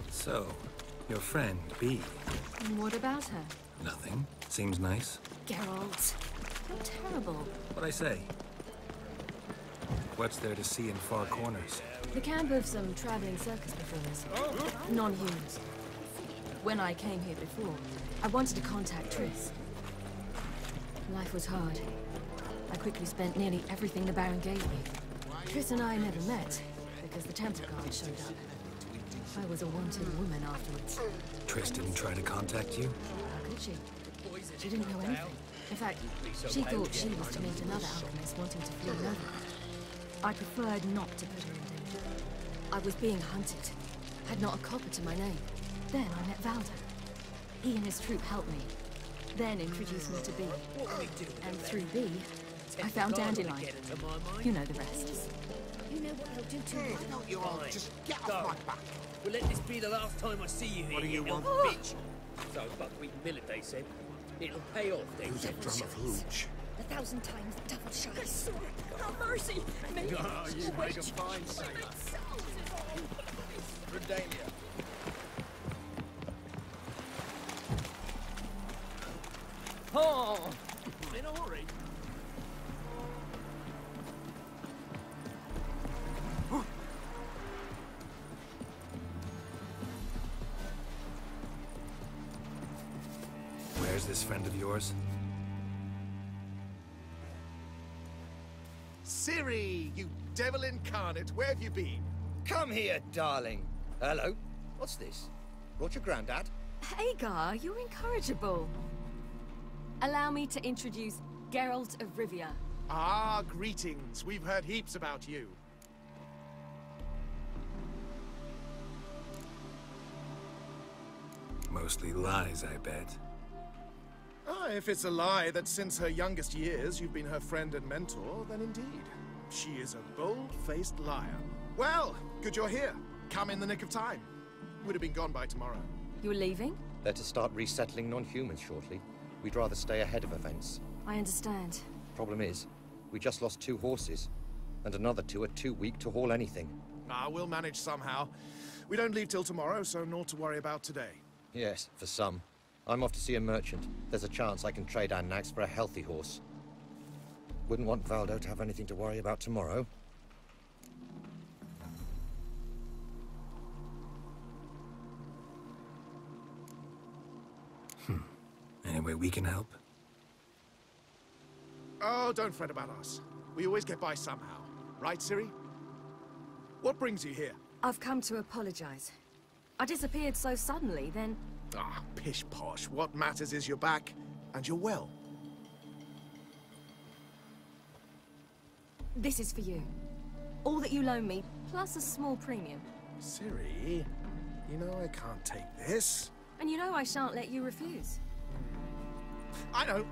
So, your friend, B. And what about her? Nothing. Seems nice. Geralt, you're terrible. What'd I say? What's there to see in Far Corners? The camp of some traveling circus performers. Non-humans. When I came here before, I wanted to contact Triss. Life was hard. I quickly spent nearly everything the Baron gave me. Triss and I never met, because the Temple Guard showed up. I was a wanted woman afterwards. Triss didn't try to contact you? How could she? She didn't know anything. In fact, she thought she was to meet another alchemist wanting to flee Nova. I preferred not to put her in danger. I was being hunted. Had not a copper to my name. Then I met Valdo. He and his troop helped me. Then introduced me to B. And through B, I found Dandelion. You know the rest. You know what they'll do to you. Why don't you all just get off my back? Well, let this be the last time I see you here. What do you want? Bitch. So buckwheat millet, they said. It'll pay off. Who's a drum of hooch? 1,000 times double shot. Have mercy! Me? Oh, you make a fine sailor. Redalia. Oh! In a hurry. Where's this friend of yours? Ciri, you devil incarnate, where have you been? Come here, darling. Hello. What's this? Brought your granddad? Hagar, you're incorrigible. Allow me to introduce Geralt of Rivia. Ah, greetings. We've heard heaps about you. Mostly lies, I bet. Ah, if it's a lie that since her youngest years you've been her friend and mentor, then indeed. She is a bold-faced liar. Well, good you're here. Come in the nick of time. Would have been gone by tomorrow. You're leaving? They're to start resettling non-humans shortly. We'd rather stay ahead of events. I understand. Problem is, we just lost 2 horses. And another 2 are too weak to haul anything. Ah, we'll manage somehow. We don't leave till tomorrow, so naught to worry about today. Yes, for some. I'm off to see a merchant. There's a chance I can trade our nags for a healthy horse. Wouldn't want Valdo to have anything to worry about tomorrow. Any way we can help? Oh, don't fret about us. We always get by somehow. Right, Ciri? What brings you here? I've come to apologize. I disappeared so suddenly, then... Ah, pish-posh. What matters is you're back, and you're well. This is for you. All that you loan me, plus a small premium. Ciri, you know I can't take this. And you know I shan't let you refuse. I know.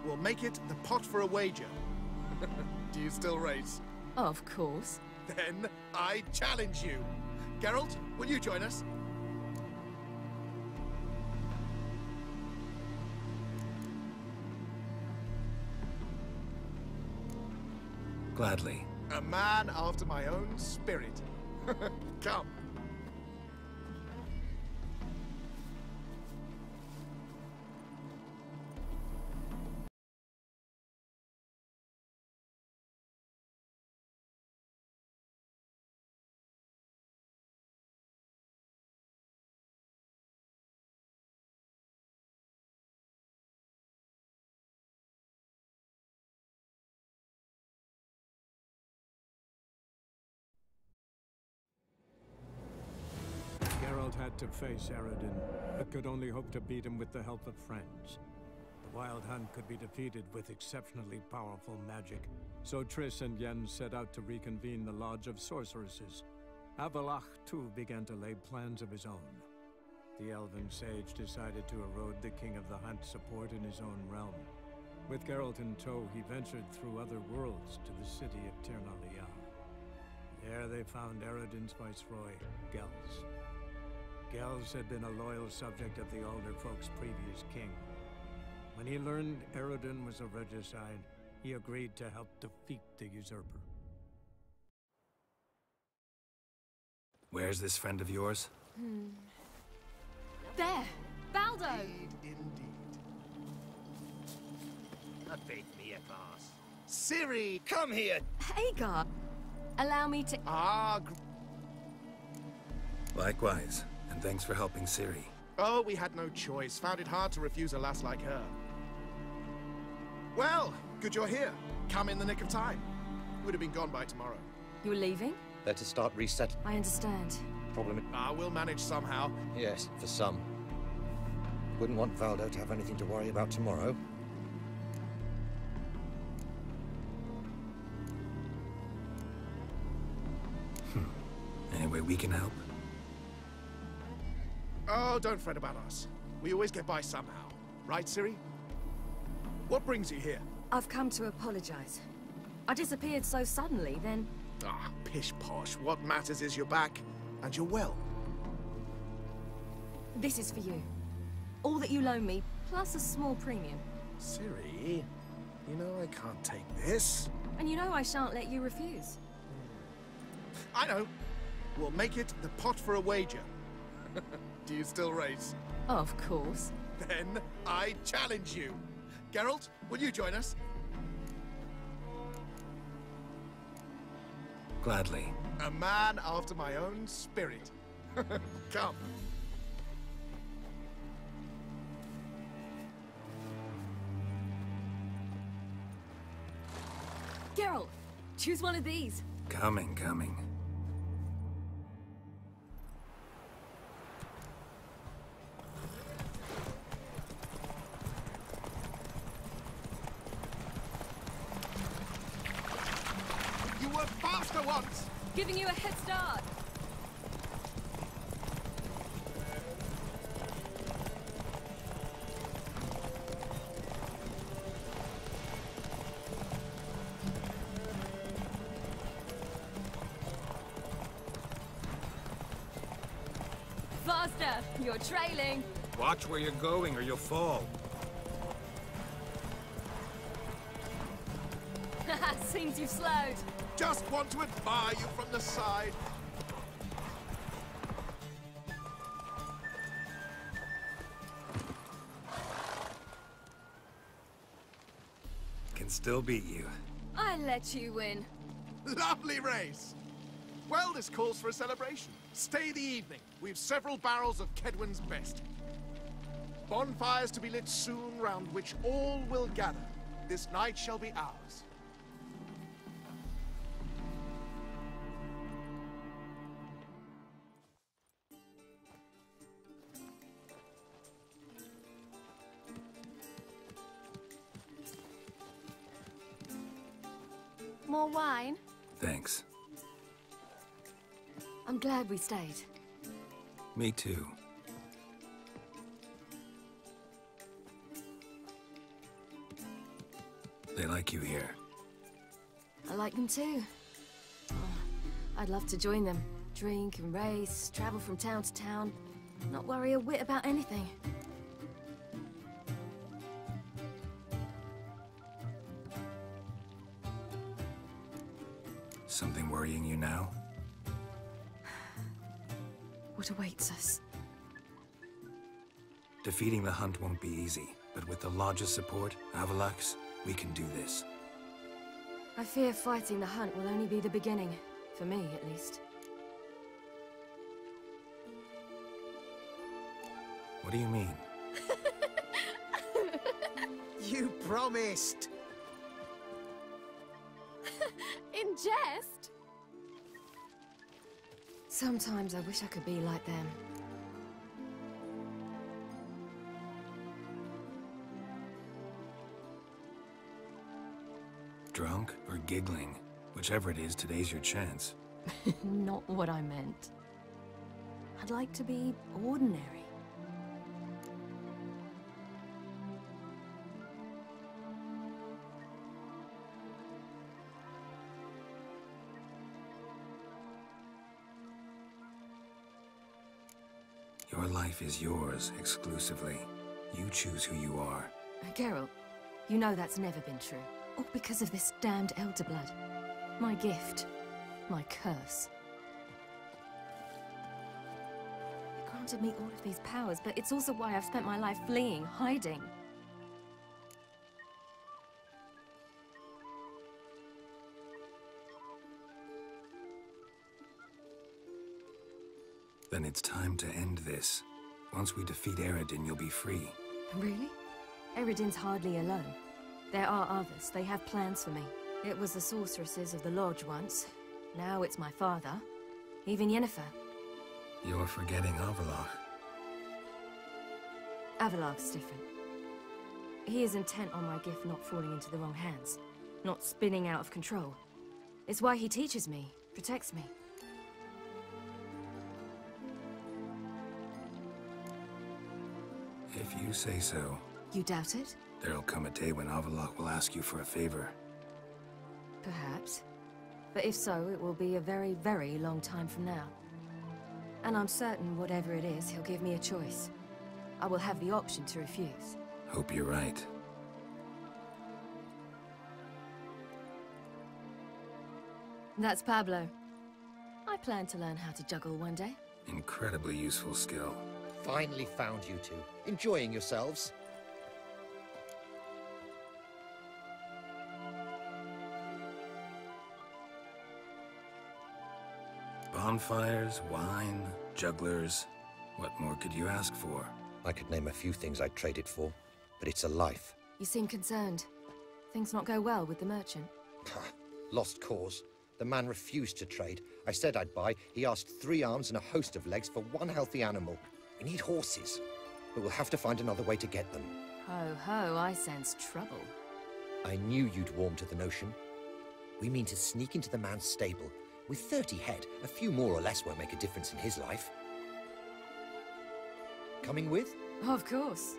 We'll make it the pot for a wager. Do you still race? Of course. Then I challenge you. Geralt, will you join us? Gladly. A man after my own spirit. Come. had to face Eredin, but could only hope to beat him with the help of friends. The Wild Hunt could be defeated with exceptionally powerful magic, so Triss and Yen set out to reconvene the Lodge of Sorceresses. Avalach, too, began to lay plans of his own. The elven sage decided to erode the King of the Hunt support in his own realm. With Geralt in tow, he ventured through other worlds to the city of Tirnalia. There they found Eredin's viceroy, Gels. Gels had been a loyal subject of the Alderfolk's previous king. When he learned Eredin was a regicide, he agreed to help defeat the usurper. Where's this friend of yours? There! Baldo! A bit me a pass. Ciri, come here! Hagar! Allow me to... Likewise, and thanks for helping Ciri. Oh, we had no choice. Found it hard to refuse a lass like her. Well, good you're here. Come in the nick of time. Would have been gone by tomorrow. You're leaving? They're to start reset. I understand. Problem. We'll manage somehow. Yes, for some. Wouldn't want Valdo to have anything to worry about tomorrow. Any way we can help? Oh, don't fret about us. We always get by somehow. Right, Ciri? What brings you here? I've come to apologize. I disappeared so suddenly, then... Pish-posh. What matters is you're back, and you're well. This is for you. All that you loan me, plus a small premium. Ciri, you know I can't take this. And you know I shan't let you refuse. I know. We'll make it the pot for a wager. Do you still race? Of course. Then I challenge you. Geralt, will you join us? Gladly. A man after my own spirit. Come. Geralt, choose one of these. Coming. You were faster once! Giving you a head start. Faster! You're trailing. Watch where you're going or you'll fall. Seems you've slowed. Just want to admire you from the side. Can still beat you. I let you win. Lovely race! Well, this calls for a celebration. Stay the evening. We've several barrels of Kedwen's best. Bonfires to be lit soon, round which all will gather. This night shall be ours. More wine? Thanks. I'm glad we stayed. Me too. They like you here. I like them too. Oh, I'd love to join them. Drink and race, travel from town to town. Not worry a whit about anything. Something worrying you now? What awaits us? Defeating the Hunt won't be easy, but with the Lodge's support, Avalach's, we can do this. I fear fighting the Hunt will only be the beginning. For me, at least. What do you mean? You promised! In jest? Sometimes I wish I could be like them. drunk or giggling. Whichever it is, today's your chance. Not what I meant. I'd like to be ordinary. Your life is yours, exclusively. You choose who you are. Geralt, you know that's never been true. All because of this damned Elder Blood. My gift. My curse. It granted me all of these powers, but it's also why I've spent my life fleeing, hiding. Then it's time to end this. Once we defeat Eredin, you'll be free. Really? Eredin's hardly alone. There are others. They have plans for me. It was the sorceresses of the Lodge once. Now it's my father. Even Yennefer. You're forgetting Avallac'h. Avallac'h's different. He is intent on my gift not falling into the wrong hands. Not spinning out of control. It's why he teaches me, protects me. If you say so. You doubt it? There'll come a day when Avallac'h will ask you for a favor. Perhaps. But if so, it will be a very, very long time from now. And I'm certain whatever it is, he'll give me a choice. I will have the option to refuse. Hope you're right. That's Pablo. I plan to learn how to juggle one day. Incredibly useful skill. Finally found you two. Enjoying yourselves? Bonfires, wine, jugglers. What more could you ask for? I could name a few things I'd trade it for, but it's a life. You seem concerned. Things not go well with the merchant. Lost cause. The man refused to trade. I said I'd buy. He asked 3 arms and a host of legs for 1 healthy animal. We need horses, but we'll have to find another way to get them. Ho ho, I sense trouble. I knew you'd warm to the notion. We mean to sneak into the man's stable. With 30 head, a few more or less won't make a difference in his life. Coming with? Of course.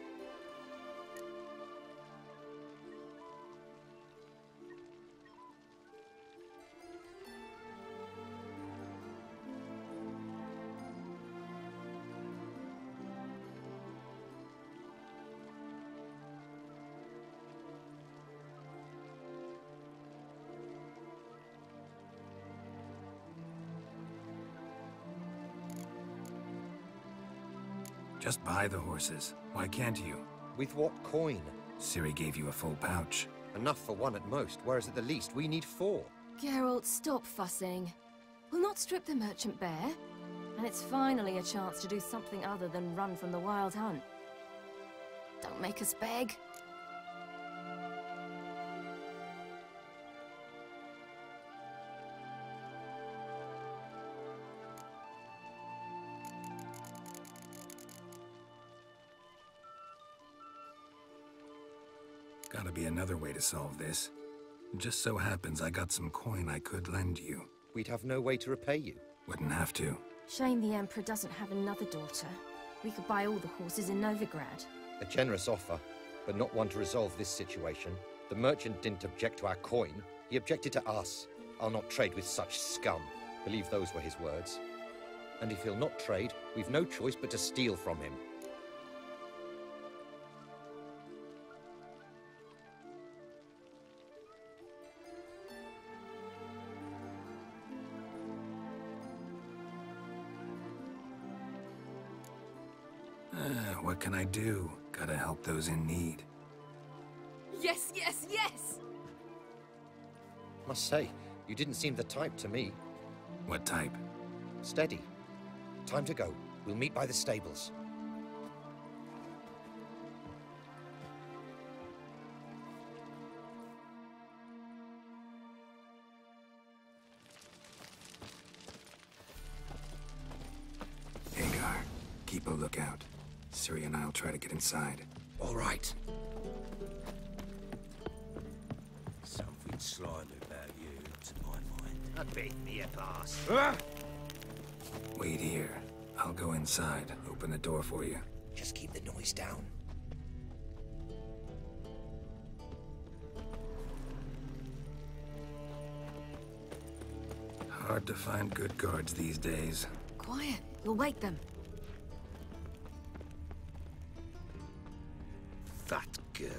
Just buy the horses. Why can't you? With what coin? Ciri gave you a full pouch. Enough for 1 at most, whereas at the least we need 4. Geralt, stop fussing. We'll not strip the merchant bare. And it's finally a chance to do something other than run from the Wild Hunt. Don't make us beg. Gotta be another way to solve this. Just so happens I got some coin I could lend you. We'd have no way to repay you. Wouldn't have to. Shame the Emperor doesn't have another daughter. We could buy all the horses in Novigrad. A generous offer, but not one to resolve this situation. The merchant didn't object to our coin. He objected to us. I'll not trade with such scum. Believe those were his words. And if he'll not trade, we've no choice but to steal from him. What can I do? Gotta help those in need. Yes, yes, yes! Must say, you didn't seem the type to me. What type? Steady. Time to go. We'll meet by the stables. Hagar, keep a lookout. Ciri and I'll try to get inside. All right. Something nothing slimy about you, to my mind. A bit me a pass. Wait here. I'll go inside. Open the door for you. Just keep the noise down. Hard to find good guards these days. Quiet. You'll wake them. Fat girl.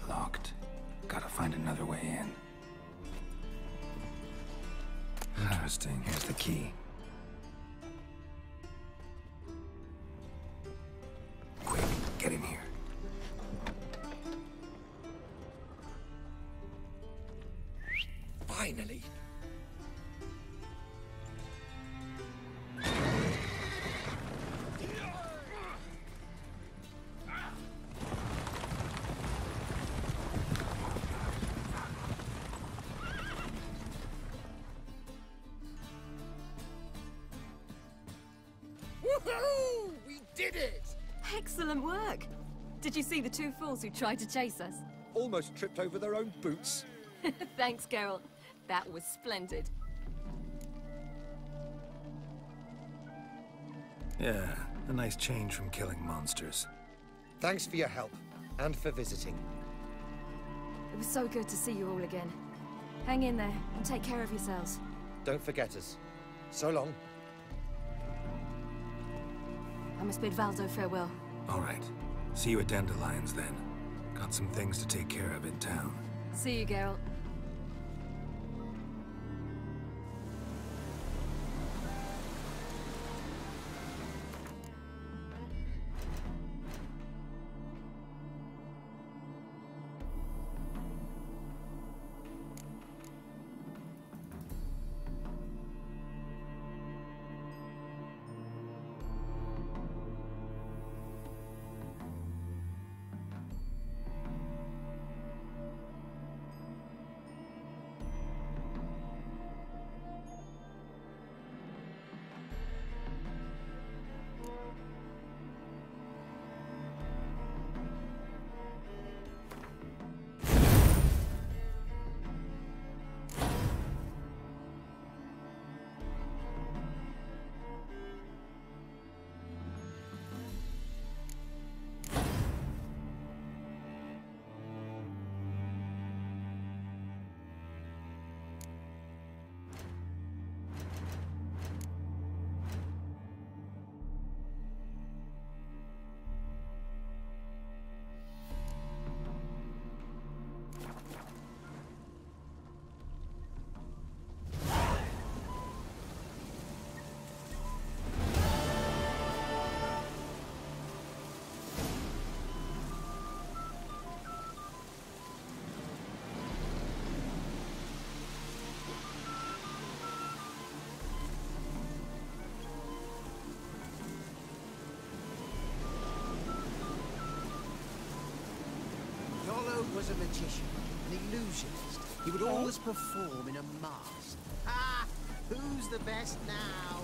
Locked. Gotta find another way in. Interesting. Here's the key. Quick, get in here. Finally. Woohoo! We did it! Excellent work. Did you see the two fools who tried to chase us? Almost tripped over their own boots. Thanks, Geralt. That was splendid. Yeah, a nice change from killing monsters. Thanks for your help, and for visiting. It was so good to see you all again. Hang in there, and take care of yourselves. Don't forget us. So long. I must bid Valdo farewell. All right. See you at Dandelions, then. Got some things to take care of in town. See you, Geralt. Was a magician, an illusionist. He would always perform in a mask. Ah! Who's the best now?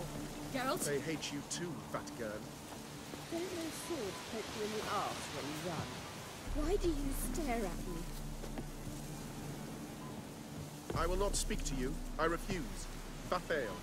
Geralt? They hate you too, fat girl. Don't those swords poke you in the arse when you run? Why do you stare at me? I will not speak to you. I refuse. Fafail.